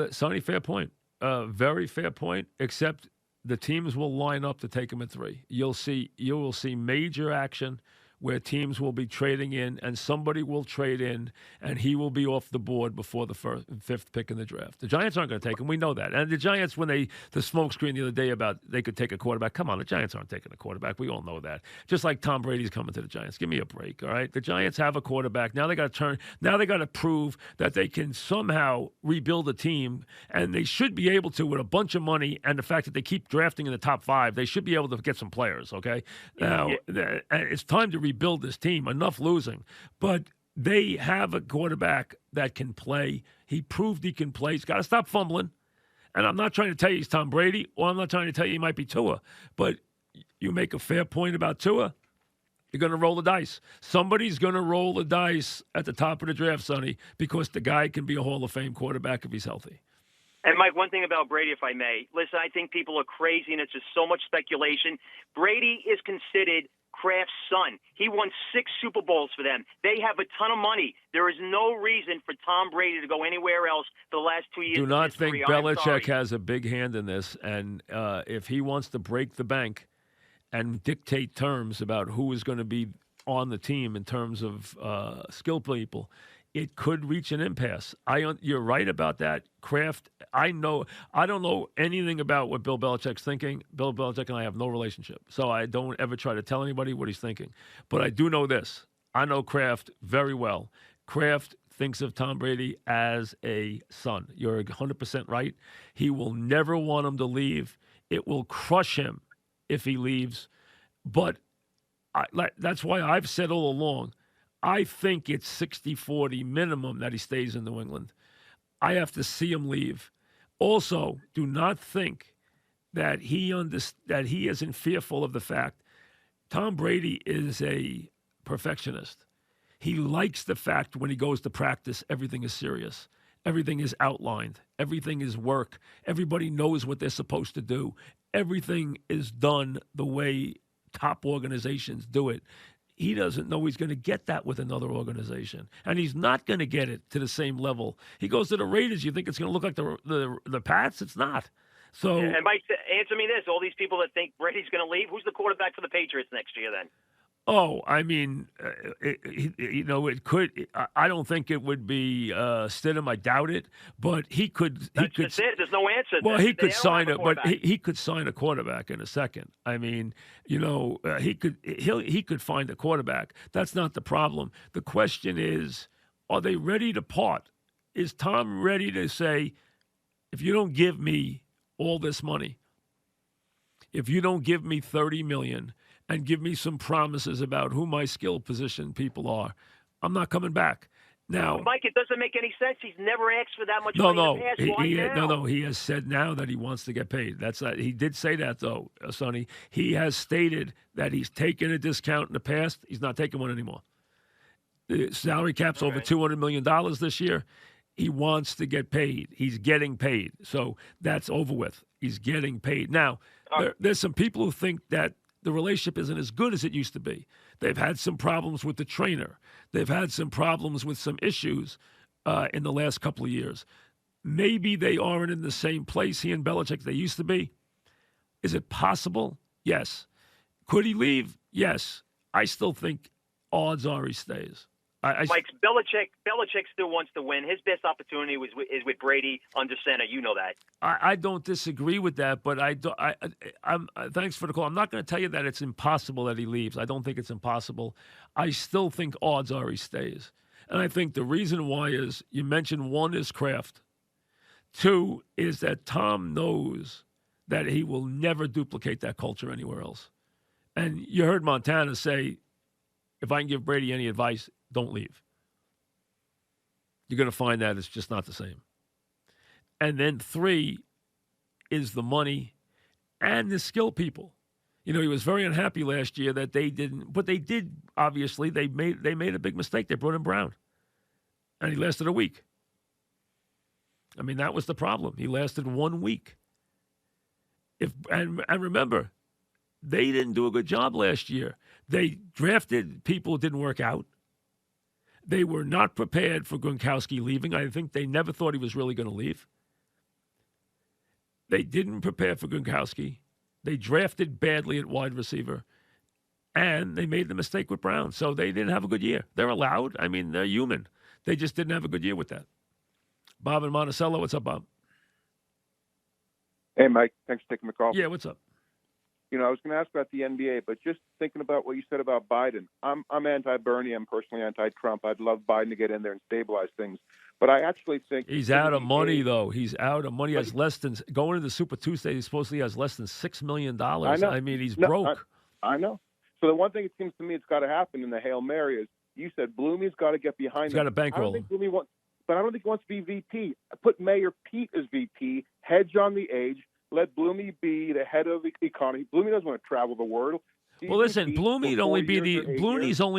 Sonny, fair point. Very fair point, except the teams will line up to take him at 3. You will see major action where teams will be trading in, and somebody will trade in, and he will be off the board before the 5th pick in the draft. The Giants aren't going to take him. We know that. And the Giants, when the smokescreen the other day about they could take a quarterback, come on, the Giants aren't taking a quarterback. We all know that. Just like Tom Brady's coming to the Giants. Give me a break, all right? The Giants have a quarterback. Now they got to prove that they can somehow rebuild a team, and they should be able to with a bunch of money and the fact that they keep drafting in the top 5. They should be able to get some players, okay? Now, it's time to rebuild this team. Enough losing. But they have a quarterback that can play. He proved he can play. He's got to stop fumbling. And I'm not trying to tell you he's Tom Brady, or I'm not trying to tell you he might be Tua. But you make a fair point about Tua, you're going to roll the dice. Somebody's going to roll the dice at the top of the draft, Sonny, because the guy can be a Hall of Fame quarterback if he's healthy. And, Mike, one thing about Brady, if I may. Listen, I think people are crazy, and it's just so much speculation. Brady is considered Kraft's son. He won 6 Super Bowls for them. They have a ton of money. There is no reason for Tom Brady to go anywhere else for the last 2 years. Do not think Belichick has a big hand in this. And if he wants to break the bank and dictate terms about who is going to be on the team in terms of skill people, it could reach an impasse. You're right about that. Kraft, I don't know anything about what Bill Belichick's thinking. Bill Belichick and I have no relationship, so I don't ever try to tell anybody what he's thinking. But I do know this. I know Kraft very well. Kraft thinks of Tom Brady as a son. You're 100% right. He will never want him to leave. It will crush him if he leaves. But that's why I've said all along, I think it's 60-40 minimum that he stays in New England. I have to see him leave. Also, do not think that he isn't fearful of the fact Tom Brady is a perfectionist. He likes the fact when he goes to practice, everything is serious. Everything is outlined. Everything is work. Everybody knows what they're supposed to do. Everything is done the way top organizations do it. He doesn't know he's going to get that with another organization, and he's not going to get it to the same level. He goes to the Raiders. You think it's going to look like the Pats? It's not. So, and Mike, answer me this: all these people that think Brady's going to leave, who's the quarterback for the Patriots next year? Then? Oh, I mean, it could. I don't think it would be Stidham. I doubt it, but he could. That's just it. There's no answer. Well, he could sign it, but he could sign a quarterback in a second. I mean, he could find a quarterback. That's not the problem. The question is, are they ready to part? Is Tom ready to say, if you don't give me all this money, if you don't give me $30 million? And give me some promises about who my skill position people are, I'm not coming back. Now, Mike, it doesn't make any sense. He's never asked for that much money in the past. Why now? No. He has said now that he wants to get paid. He did say that though, Sonny. He has stated that he's taken a discount in the past. He's not taking one anymore. The salary cap's over $200 million this year. He wants to get paid. He's getting paid. So that's over with. He's getting paid. Now, there's some people who think that the relationship isn't as good as it used to be. They've had some problems with the trainer. They've had some problems with some issues in the last couple of years. Maybe they aren't in the same place, he and Belichick, they used to be. Is it possible? Yes. Could he leave? Yes. I still think odds are he stays. Mike, Belichick still wants to win. His best opportunity is with Brady under center. You know that. I don't disagree with that, but I'm thanks for the call. I'm not going to tell you that it's impossible that he leaves. I don't think it's impossible. I still think odds are he stays. And I think the reason why is you mentioned one is Kraft. Two is that Tom knows that he will never duplicate that culture anywhere else. And you heard Montana say, if I can give Brady any advice, don't leave. You're going to find that it's just not the same. And then three is the money and the skill people. You know, he was very unhappy last year that they didn't, but they did, obviously, they made a big mistake. They brought in Brown. And he lasted a week. I mean, that was the problem. He lasted 1 week. And remember, they didn't do a good job last year. They drafted people who didn't work out. They were not prepared for Gronkowski leaving. I think they never thought he was really going to leave. They didn't prepare for Gronkowski. They drafted badly at wide receiver. And they made the mistake with Brown. So they didn't have a good year. They're allowed. I mean, they're human. They just didn't have a good year with that. Bob and Monticello, what's up, Bob? Hey, Mike. Thanks for taking the call. Yeah, what's up? You know, I was going to ask about the NBA, but just thinking about what you said about Biden, I'm anti-Bernie. I'm personally anti-Trump. I'd love Biden to get in there and stabilize things. But I actually think he's out of money, though. He's out of money. He has less than going into Super Tuesday. He supposedly has less than $6 million. I mean, he's broke. I know. So the one thing it seems to me it's got to happen in the Hail Mary is you said Bloomy's got to get behind. He's got to bankroll. But I don't think he wants to be VP. Put Mayor Pete as VP. Hedge on the age. Let Bloomy be the head of the economy. Bloomy doesn't want to travel the world. Well, listen, Bloomy's only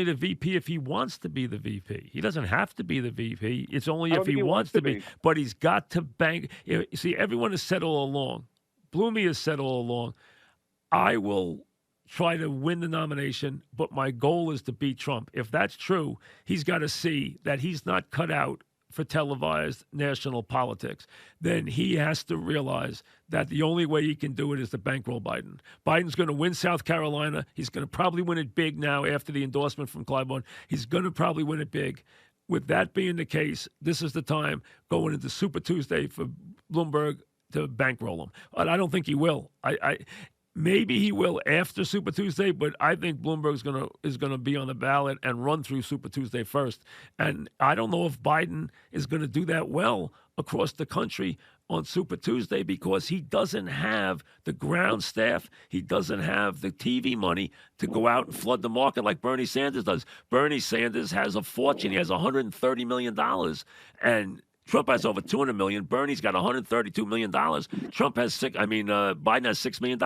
the VP if he wants to be the VP. He doesn't have to be the VP. It's only if he wants to be. But he's got to bank. You see, everyone has said all along. Bloomy has said all along, I will try to win the nomination, but my goal is to beat Trump. If that's true, he's got to see that he's not cut out for televised national politics. Then he has to realize that the only way he can do it is to bankroll Biden. Biden's going to win South Carolina. He's going to probably win it big now after the endorsement from Clyburn. He's going to probably win it big. With that being the case, this is the time going into Super Tuesday for Bloomberg to bankroll him. But I don't think he will. Maybe he will after Super Tuesday, but I think Bloomberg is gonna be on the ballot and run through Super Tuesday first. And I don't know if Biden is going to do that well across the country on Super Tuesday because he doesn't have the ground staff. He doesn't have the TV money to go out and flood the market like Bernie Sanders does. Bernie Sanders has a fortune. He has $130 million. And Trump has over $200 million. Bernie's got $132 million. Biden has $6 million.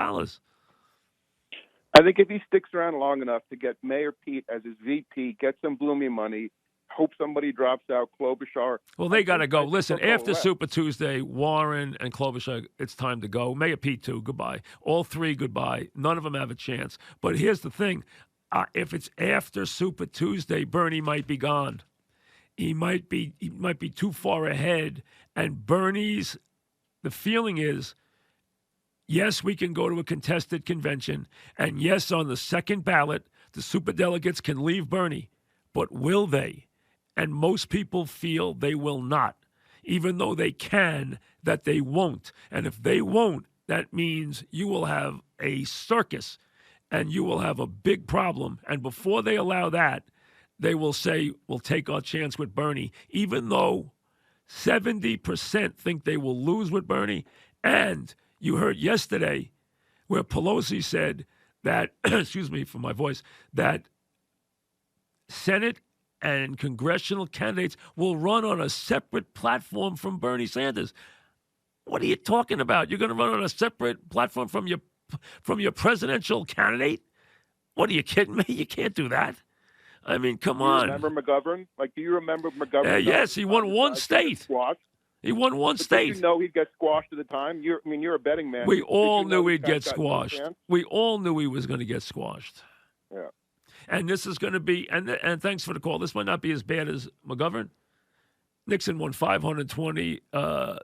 I think if he sticks around long enough to get Mayor Pete as his VP, get some Bloomy money, hope somebody drops out, Klobuchar. Well, they got to go. Listen, after Super Tuesday, Warren and Klobuchar, it's time to go. Mayor Pete, too, goodbye. All three, goodbye. None of them have a chance. But here's the thing. If it's after Super Tuesday, Bernie might be gone. He might be too far ahead. And the feeling is, yes, we can go to a contested convention. And yes, on the second ballot, the superdelegates can leave Bernie. But will they? And most people feel they will not. Even though they can, that they won't. And if they won't, that means you will have a circus and you will have a big problem. And before they allow that, they will say, we'll take our chance with Bernie, even though 70% think they will lose with Bernie. And you heard yesterday where Pelosi said that, excuse me for my voice, that Senate and congressional candidates will run on a separate platform from Bernie Sanders. What are you talking about? You're going to run on a separate platform from your presidential candidate? What, are you kidding me? You can't do that. I mean, come Do you on. remember McGovern? Like, do you remember McGovern? Yes, he won one state. Squashed. He won one But state. did you know he'd get squashed at the time? You're a betting man. We all Did you know knew this he'd guy's get got no squashed. chance? We all knew he was going to get squashed. Yeah. And this is going to be, and thanks for the call. This might not be as bad as McGovern. Nixon won 520.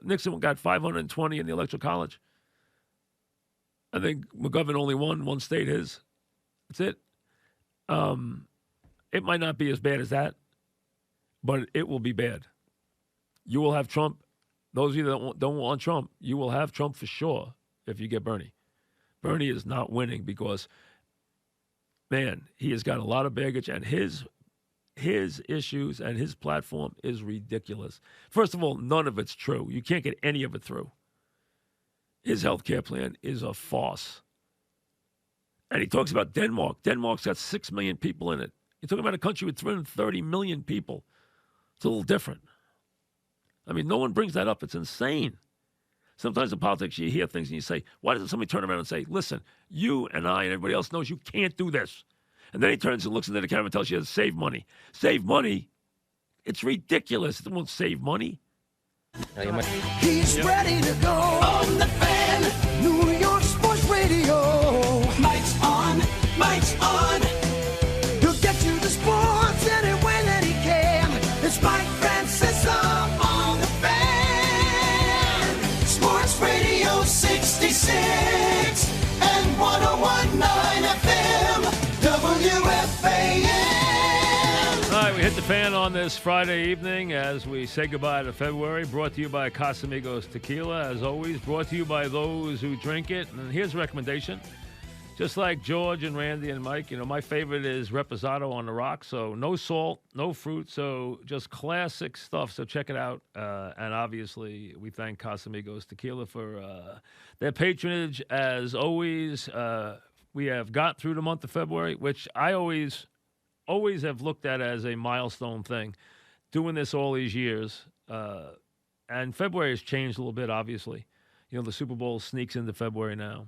Nixon got 520 in the Electoral College. I think McGovern only won one state. That's it. It might not be as bad as that, but it will be bad. You will have Trump. Those of you that don't want Trump, you will have Trump for sure if you get Bernie. Bernie is not winning because, man, he has got a lot of baggage, and his issues and his platform is ridiculous. First of all, none of it's true. You can't get any of it through. His health care plan is a farce. And he talks about Denmark. Denmark's got 6 million people in it. You're talking about a country with 330 million people. It's a little different. I mean, no one brings that up. It's insane. Sometimes in politics, you hear things and you say, why doesn't somebody turn around and say, listen, you and I and everybody else knows you can't do this. And then he turns and looks into the camera and tells you to save money. Save money? It's ridiculous. It won't save money. He's ready to go on the Fan, New York Sports Radio. Mike's on, Mike's on. He'll get you the sports any way that he can. It's Mike Francesa on the Fan. Sports Radio 66 and 101.9 FM, WFAN. All right, we hit the fan on this Friday evening as we say goodbye to February. Brought to you by Casamigos Tequila, as always. Brought to you by those who drink it. And here's a recommendation. Just like George and Randy and Mike, my favorite is Reposado on the rocks. So no salt, no fruit, so just classic stuff. So check it out. And obviously, we thank Casamigos Tequila for their patronage. As always, we have got through the month of February, which I always have looked at as a milestone thing, doing this all these years. And February has changed a little bit, obviously. The Super Bowl sneaks into February now.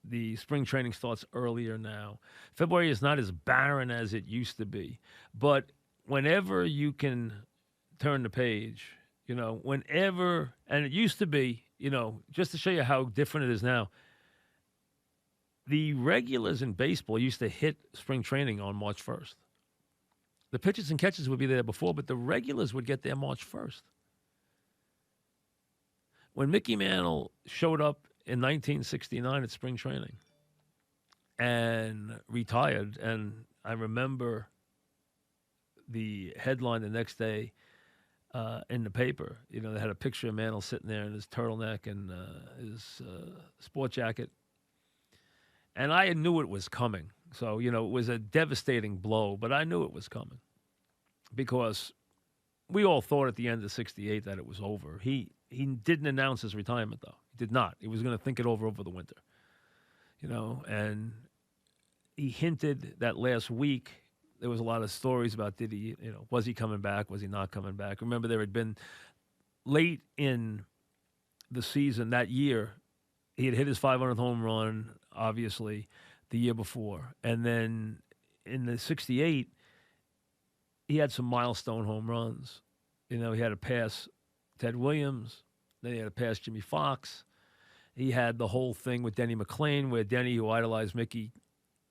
The spring training starts earlier now. February is not as barren as it used to be. But whenever you can turn the page, whenever, and it used to be, just to show you how different it is now, the regulars in baseball used to hit spring training on March 1st. The pitchers and catchers would be there before, but the regulars would get there March 1st. When Mickey Mantle showed up in 1969 at spring training and retired, and I remember the headline the next day in the paper, they had a picture of Mantle sitting there in his turtleneck and his sport jacket. And I knew it was coming. So, it was a devastating blow, but I knew it was coming because we all thought at the end of 68 that it was over. He didn't announce his retirement, though. He did not. He was going to think it over the winter, and he hinted that last week there was a lot of stories about was he coming back? Was he not coming back? Remember, there had been late in the season that year, he had hit his 500th home run, obviously, the year before. And then in the 68, he had some milestone home runs. He had to pass Ted Williams. Then he had to pass Jimmy Fox. He had the whole thing with Denny McClain where Denny, who idolized Mickey,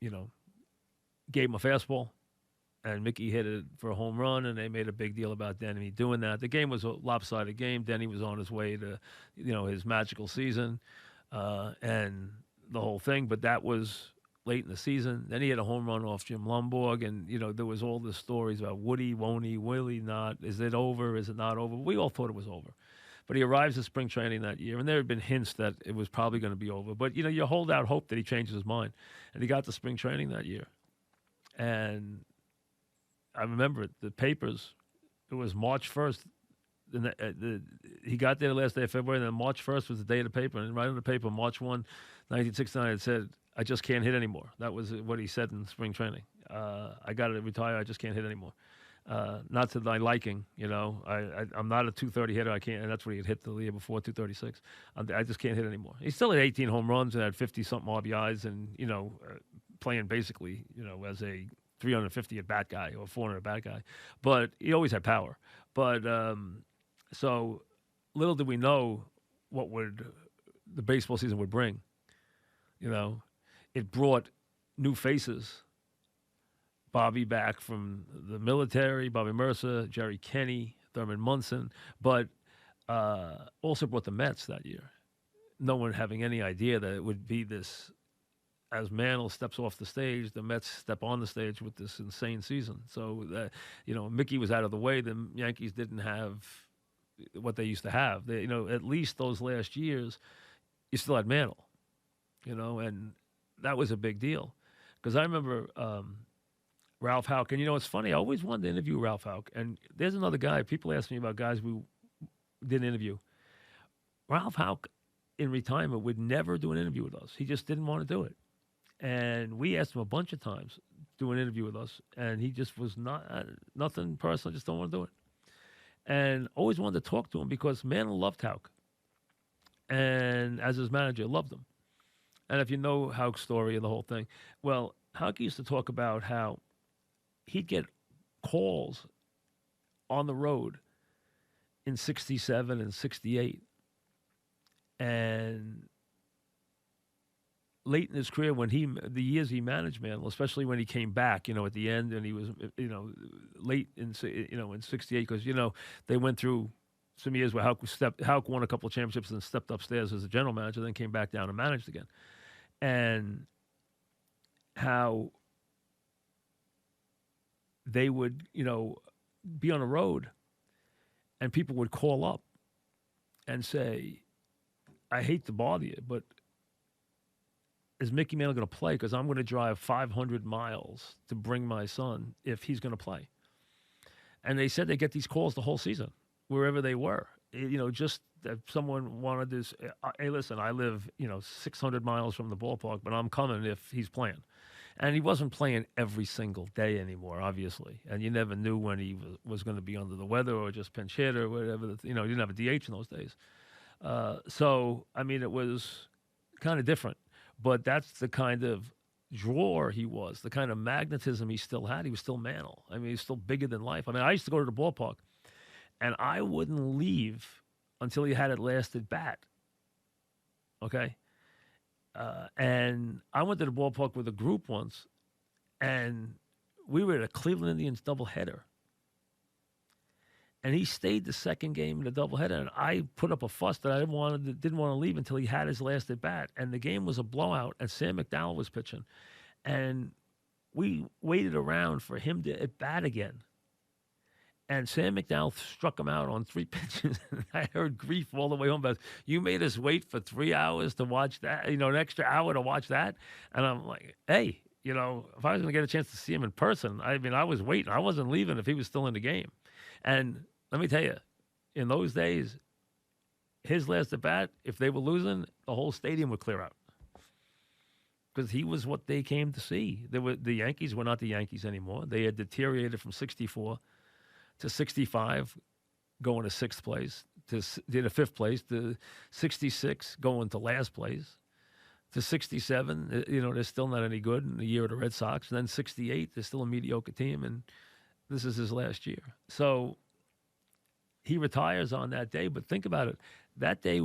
gave him a fastball. And Mickey hit it for a home run, and they made a big deal about Denny doing that. The game was a lopsided game. Denny was on his way to, his magical season. And the whole thing, but that was late in the season. Then he had a home run off Jim Lumborg, and, there was all the stories about would he, won't he, will he not, is it over, is it not over? We all thought it was over. But he arrives at spring training that year, and there had been hints that it was probably going to be over. But, you hold out hope that he changes his mind. And he got to spring training that year. And I remember it, the papers, it was March 1st. He got there the last day of February, and then March 1st was the day of the paper. And right on the paper, March 1, 1969, it said, I just can't hit anymore. That was what he said in spring training. I got to retire. I just can't hit anymore. Not to my liking, I'm not a 230 hitter. I can't, and that's what he had hit the year before, 236. I just can't hit anymore. He still had 18 home runs and had 50-something RBIs and, playing basically, as a 350 at bat guy or 400 at bat guy, but he always had power. But so little did we know what would the baseball season would bring. You know, it brought new faces. Bobby back from the military, Bobby Mercer, Jerry Kenny, Thurman Munson, but also brought the Mets that year. No one having any idea that it would be this. As Mantle steps off the stage, the Mets step on the stage with this insane season. So that Mickey was out of the way. The Yankees didn't have what they used to have. They, at least those last years, you still had Mantle. And that was a big deal because I remember Ralph Houck. And it's funny. I always wanted to interview Ralph Houck. And there's another guy. People ask me about guys we didn't interview. Ralph Houck in retirement would never do an interview with us. He just didn't want to do it. And we asked him a bunch of times to do an interview with us, and he just was nothing personal, just don't want to do it. And always wanted to talk to him because Mantle loved Houck. And as his manager, loved him. And if you know Houck's story and the whole thing, well, Houck used to talk about how he'd get calls on the road in 67 and 68. And late in his career, the years he managed Mantle, especially when he came back, at the end, and he was, late in 68, because, they went through some years where Houck won a couple of championships and stepped upstairs as a general manager, then came back down and managed again. And how they would, be on the road and people would call up and say, I hate to bother you, but is Mickey Mantle going to play? Because I'm going to drive 500 miles to bring my son if he's going to play. And they said they get these calls the whole season, wherever they were. Just that someone wanted this. Hey, listen, I live, 600 miles from the ballpark, but I'm coming if he's playing. And he wasn't playing every single day anymore, obviously. And you never knew when he was going to be under the weather or just pinch hit or whatever. You didn't have a DH in those days. So, it was kind of different. But that's the kind of drawer he was, the kind of magnetism he still had. He was still Mantle. He's still bigger than life. I used to go to the ballpark, and I wouldn't leave until he had it last at bat. Okay? And I went to the ballpark with a group once, and we were at a Cleveland Indians doubleheader. And he stayed the second game in the doubleheader, and I put up a fuss that I didn't want to leave until he had his last at bat. And the game was a blowout, and Sam McDowell was pitching, and we waited around for him to at bat again. And Sam McDowell struck him out on 3 pitches. And I heard grief all the way home about, you made us wait for 3 hours to watch that, an extra hour to watch that. And I'm like, hey, if I was going to get a chance to see him in person, I was waiting. I wasn't leaving if he was still in the game. And let me tell you, in those days, his last at bat, if they were losing, the whole stadium would clear out. Because he was what they came to see. The Yankees were not the Yankees anymore. They had deteriorated from 64 to 65, going to sixth place, to fifth place, to 66, going to last place, to 67, they're still not any good in the year of the Red Sox. And then 68, they're still a mediocre team, and this is his last year. So he retires on that day, but think about it. That day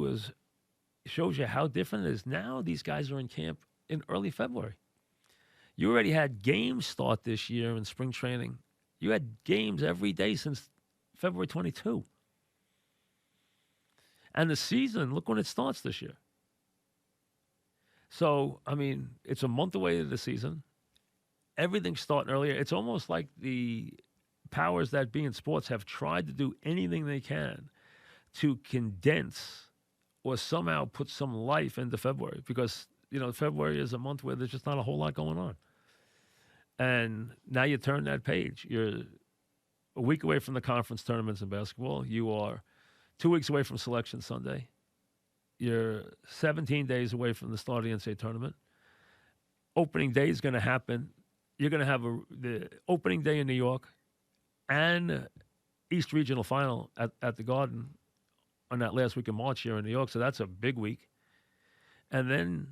shows you how different it is. Now these guys are in camp in early February. You already had games start this year in spring training. You had games every day since February 22. And the season, look when it starts this year. So, it's a month away to the season. Everything's starting earlier. It's almost like the powers that be in sports have tried to do anything they can to condense or somehow put some life into February, because February is a month where there's just not a whole lot going on. And now you turn that page. You're a week away from the conference tournaments in basketball. You are 2 weeks away from Selection Sunday. You're 17 days away from the start of the NCAA tournament. Opening day is going to happen. You're going to have the opening day in New York and East Regional Final at the Garden on that last week of March here in New York. So that's a big week. And then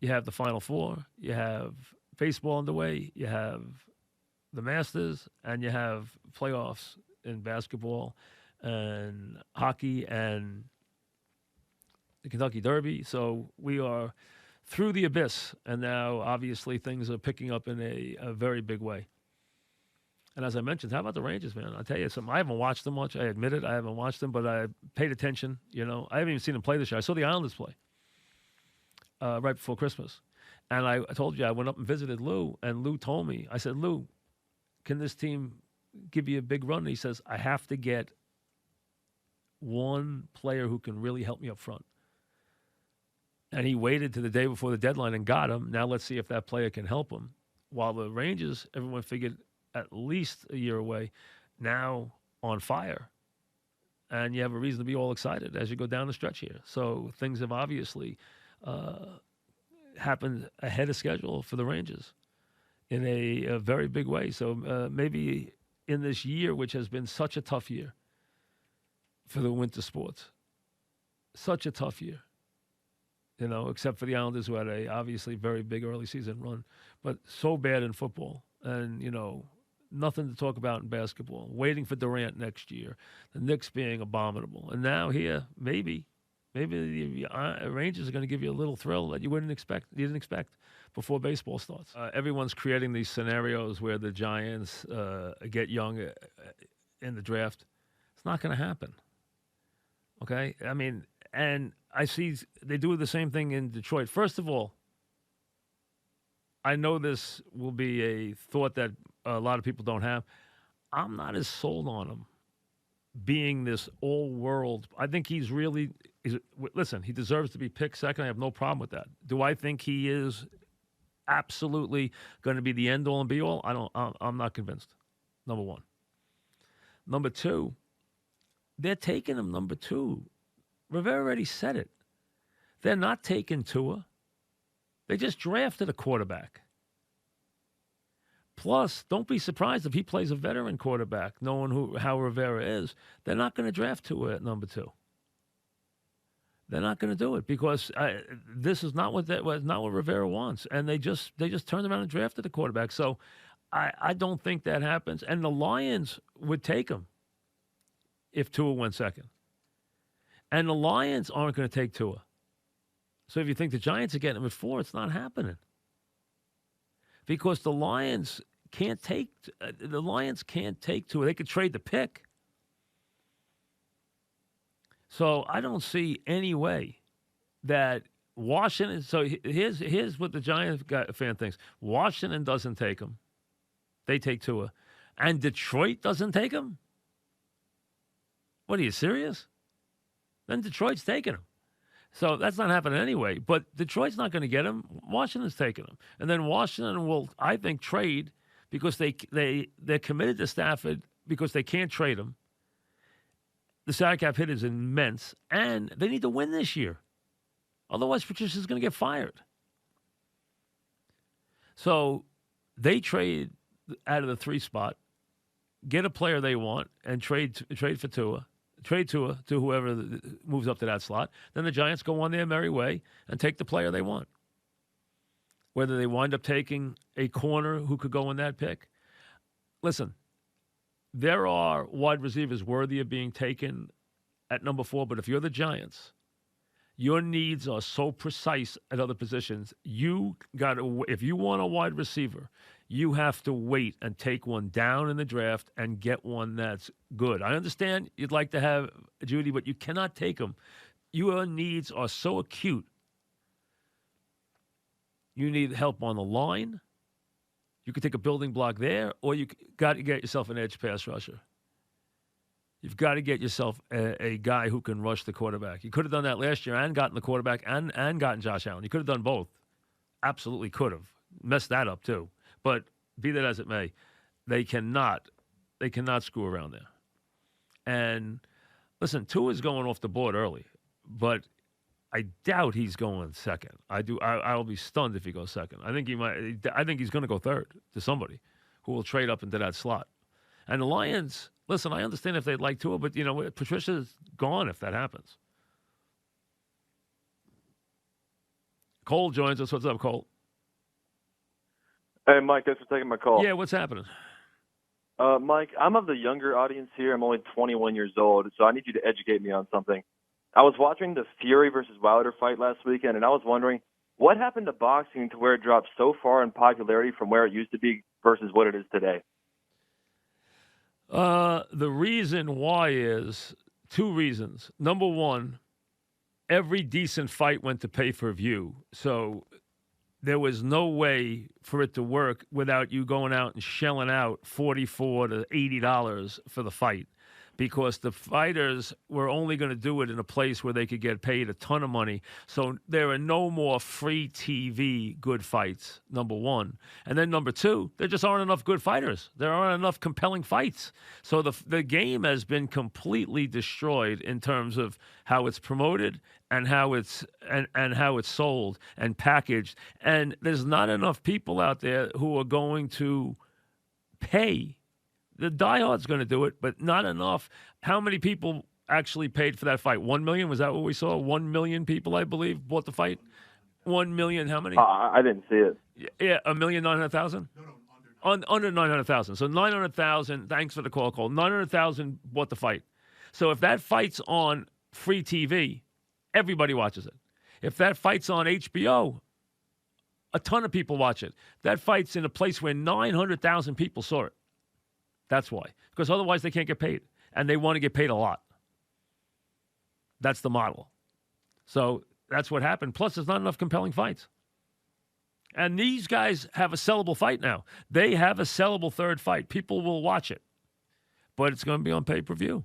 you have the Final Four. You have baseball underway. You have the Masters and you have playoffs in basketball and hockey and the Kentucky Derby. So we are through the abyss, and now obviously things are picking up in a very big way. And as I mentioned, how about the Rangers, man? I'll tell you something. I haven't watched them much. I admit it. I haven't watched them, but I paid attention. You know, I haven't even seen them play this year. I saw the Islanders play right before Christmas. And I told you I went up and visited Lou, and Lou told me, I said, Lou, can this team give you a big run? And he says, I have to get one player who can really help me up front. And he waited to the day before the deadline and got him. Now let's see if that player can help him. While the Rangers, everyone figured at least a year away, now on fire. And you have a reason to be all excited as you go down the stretch here. So things have obviously happened ahead of schedule for the Rangers in a very big way. So maybe in this year, which has been such a tough year for the winter sports, such a tough year, you know, except for the Islanders who had a obviously very big early season run, but so bad in football and, you know, nothing to talk about in basketball, waiting for Durant next year, the Knicks being abominable. And now here, maybe the Rangers are going to give you a little thrill that you didn't expect before baseball starts. Everyone's creating these scenarios where the Giants get young in the draft. It's not going to happen. Okay? I mean, and I see they do the same thing in Detroit. First of all, I know this will be a thought that a lot of people don't have. I'm not as sold on him being this all-world. I think he's really listen, he deserves to be picked second. I have no problem with that. Do I think he is absolutely going to be the end-all and be-all? I'm not convinced, number one. Number two, they're taking him number two. Rivera already said it. They're not taking Tua. They just drafted a quarterback. Plus, don't be surprised if he plays a veteran quarterback, knowing how Rivera is. They're not going to draft Tua at number two. They're not going to do it because this is not what Rivera wants, and they just turned around and drafted a quarterback. So I don't think that happens. And the Lions would take him if Tua went second. And the Lions aren't going to take Tua. So if you think the Giants are getting him at 4, it's not happening. Because the Lions can't take Tua. They could trade the pick. So I don't see any way that Washington. So here's what the Giants fan thinks: Washington doesn't take him. They take Tua, and Detroit doesn't take him. What are you serious? Then Detroit's taking him. So that's not happening anyway. But Detroit's not going to get him. Washington's taking him. And then Washington will, I think, trade because they're committed to Stafford because they can't trade him. The salary cap hit is immense. And they need to win this year. Otherwise, Patricia's going to get fired. So they trade out of the 3 spot, get a player they want, and trade for Tua. Trade Tua to whoever moves up to that slot. Then the Giants go on their merry way and take the player they want. Whether they wind up taking a corner who could go in that pick. Listen, there are wide receivers worthy of being taken at number 4, but if you're the Giants, your needs are so precise at other positions. If you want a wide receiver, you have to wait and take one down in the draft and get one that's good. I understand you'd like to have Judy, but you cannot take them. Your needs are so acute. You need help on the line. You could take a building block there, or you got to get yourself an edge pass rusher. You've got to get yourself a guy who can rush the quarterback. You could have done that last year and gotten the quarterback and gotten Josh Allen. You could have done both. Absolutely could have. Messed that up, too. But be that as it may, they cannot screw around there. And listen, Tua's going off the board early, but I doubt he's going second. I'll be stunned if he goes second. I think he's going to go third to somebody who will trade up into that slot. And the Lions, listen, I understand if they'd like Tua, but you know, Patricia's gone if that happens. Cole joins us. What's up, Cole? Hey, Mike, thanks for taking my call. Yeah, what's happening? Mike, I'm of the younger audience here. I'm only 21 years old, so I need you to educate me on something. I was watching the Fury versus Wilder fight last weekend, and I was wondering what happened to boxing to where it dropped so far in popularity from where it used to be versus what it is today. The reason why is two reasons. Number one, every decent fight went to pay-per-view, so there was no way for it to work without you going out and shelling out $44 to $80 for the fight, because the fighters were only going to do it in a place where they could get paid a ton of money. So there are no more free TV good fights, number one. And then number two, there just aren't enough good fighters. There aren't enough compelling fights. So the game has been completely destroyed in terms of how it's promoted and how it's and how it's sold and packaged. And there's not enough people out there who are going to pay. The diehard's going to do it, but not enough. How many people actually paid for that fight? 1 million? Was that what we saw? 1 million people, I believe, bought the fight. 1 million. How many? I didn't see it. Yeah, 1,900,000. Under 900,000. So 900,000. Thanks for the call. 900,000 bought the fight. So if that fight's on free TV, everybody watches it. If that fight's on HBO, a ton of people watch it. That fight's in a place where 900,000 people saw it. That's why. Because otherwise they can't get paid. And they want to get paid a lot. That's the model. So that's what happened. Plus, there's not enough compelling fights. And these guys have a sellable fight now. They have a sellable third fight. People will watch it. But it's going to be on pay-per-view.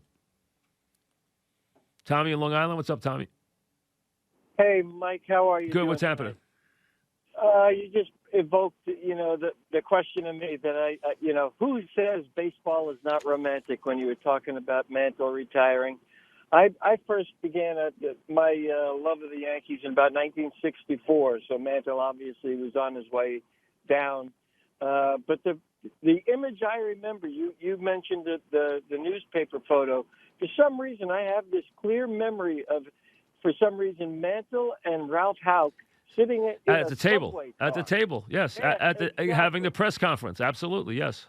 Tommy in Long Island. What's up, Tommy? Hey, Mike. How are you? Good. What's happening? You just evoked, the question of me that who says baseball is not romantic when you were talking about Mantle retiring? I first began my love of the Yankees in about 1964, so Mantle obviously was on his way down. But the image I remember, you mentioned the newspaper photo. For some reason, I have this clear memory of, Mantle and Ralph Houck sitting at the table. At the table, yes. Yeah, exactly. Having the press conference, absolutely, yes.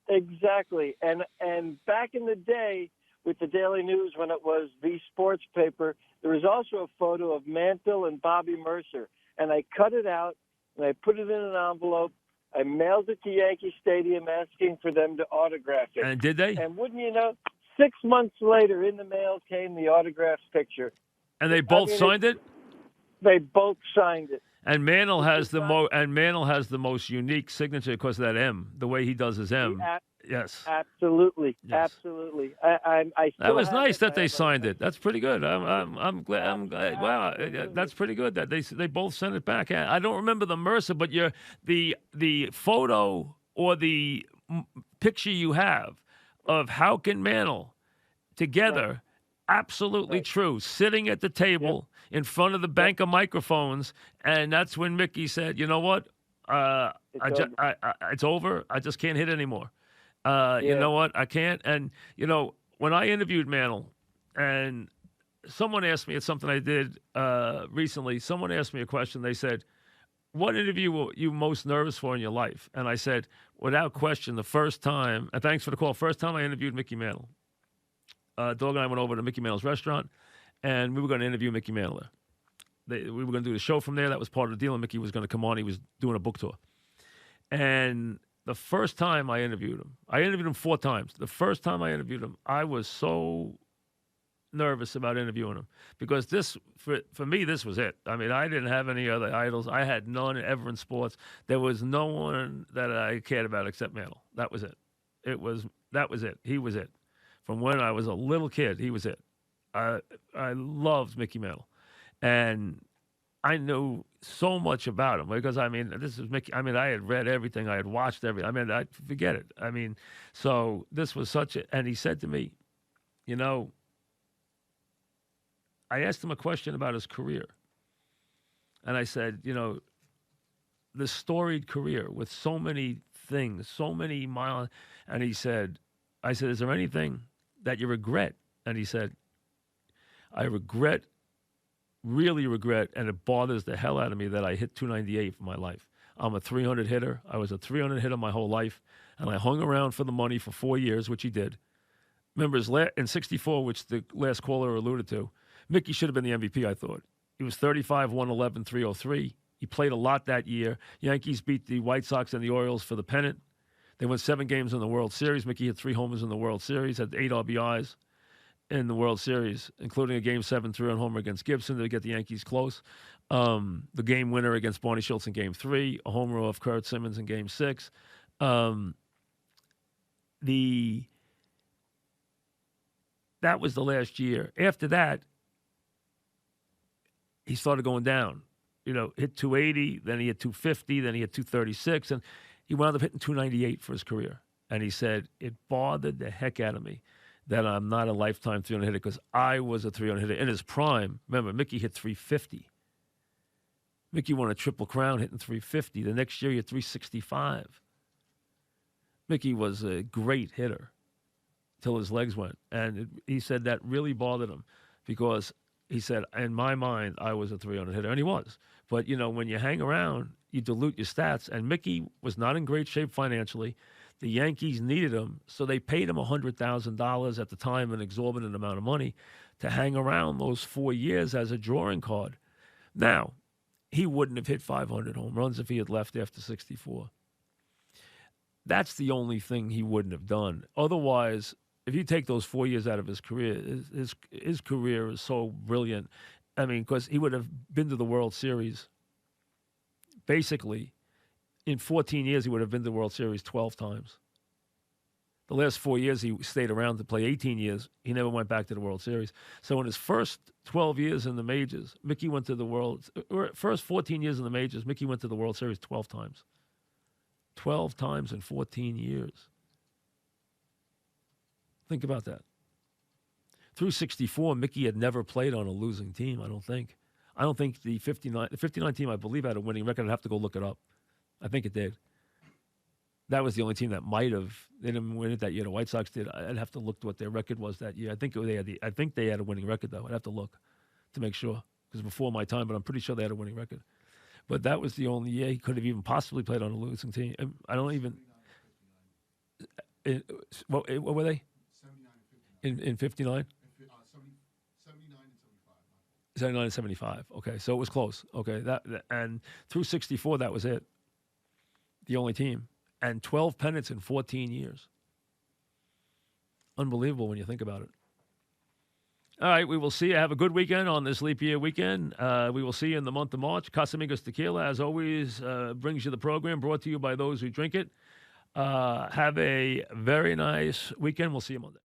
Exactly. And back in the day with the Daily News, when it was the sports paper, there was also a photo of Mantle and Bobby Mercer. And I cut it out, and I put it in an envelope. I mailed it to Yankee Stadium asking for them to autograph it. And did they? And wouldn't you know, 6 months later in the mail came the autographed picture. And they both signed it? They both signed it. And Mantle has the most unique signature because of that M, the way he does his M. Yes. Absolutely. Yes. Absolutely. I that was nice that they signed it. That's pretty good. I'm glad. Wow, that's pretty good that they both sent it back. I don't remember the Mercer, but the photo or the picture you have of Houck and Mantle together. Right. Absolutely right. True. Sitting at the table in front of the bank of microphones, and that's when Mickey said, "You know what? It's over. I just can't hit anymore. You know what? I can't." And when I interviewed Mantle, and someone asked me, it's something I did recently. Someone asked me a question. They said, "What interview were you most nervous for in your life?" And I said, without question, the first time. And thanks for the call. First time I interviewed Mickey Mantle. Dog and I went over to Mickey Mantle's restaurant, and we were going to interview Mickey Mantle there. We were going to do the show from there. That was part of the deal, and Mickey was going to come on. He was doing a book tour. And the first time I interviewed him 4 times. The first time I interviewed him, I was so nervous about interviewing him because for me, this was it. I mean, I didn't have any other idols. I had none ever in sports. There was no one that I cared about except Mantle. That was it. That was it. He was it. From when I was a little kid, he was it. I loved Mickey Mantle. And I knew so much about him because, this is Mickey. I had read everything. I had watched everything. I forget it. So this was and he said to me, I asked him a question about his career. And I said, the storied career with so many things, so many miles. And I said, is there anything that you regret? And he said, I really regret, and it bothers the hell out of me that I hit 298 for my life. I'm a 300 hitter. I was a 300 hitter my whole life. And I hung around for the money for 4 years, which he did. Remember, in 64, which the last caller alluded to, Mickey should have been the MVP, I thought. He was 35, 111, 303. He played a lot that year. Yankees beat the White Sox and the Orioles for the pennant. They won 7 games in the World Series. Mickey hit 3 homers in the World Series, had 8 RBIs in the World Series, including a Game 7 3-run homer against Gibson to get the Yankees close. The game winner against Barney Schultz in Game 3, a homer off Kurt Simmons in Game 6. That was the last year. After that, he started going down. Hit 280, then he hit 250, then he hit 236, and he wound up hitting 298 for his career. And he said, it bothered the heck out of me that I'm not a lifetime 300 hitter because I was a 300 hitter in his prime. Remember, Mickey hit 350. Mickey won a Triple Crown hitting 350. The next year, he hit 365. Mickey was a great hitter till his legs went. And he said that really bothered him because he said, in my mind, I was a 300 hitter. And he was. But, when you hang around, you dilute your stats. And Mickey was not in great shape financially. The Yankees needed him, so they paid him $100,000 at the time, an exorbitant amount of money, to hang around those 4 years as a drawing card. Now, he wouldn't have hit 500 home runs if he had left after 64. That's the only thing he wouldn't have done. Otherwise, if you take those 4 years out of his career, his career is so brilliant. I mean, because he would have been to the World Series. Basically, in 14 years, he would have been to the World Series 12 times. The last 4 years, he stayed around to play 18 years. He never went back to the World Series. So in his first 12 years in the majors, Mickey went to the first 14 years in the majors, Mickey went to the World Series 12 times. 12 times in 14 years. Think about that. Through 64, Mickey had never played on a losing team, I don't think. I don't think the 59 team, I believe, had a winning record. I'd have to go look it up. I think it did. That was the only team that might have. They didn't win it that year. The White Sox did. I'd have to look to what their record was that year. I think they had a winning record, though. I'd have to look to make sure. Because before my time, but I'm pretty sure they had a winning record. But that was the only year he could have even possibly played on a losing team. I don't even. What were they? 79 and 59. In 59? 79 and 75. Okay, so it was close. Okay, and through 64, that was it. The only team. And 12 pennants in 14 years. Unbelievable when you think about it. All right, we will see you. Have a good weekend on this leap year weekend. We will see you in the month of March. Casamigos Tequila, as always, brings you the program, brought to you by those who drink it. Have a very nice weekend. We'll see you Monday.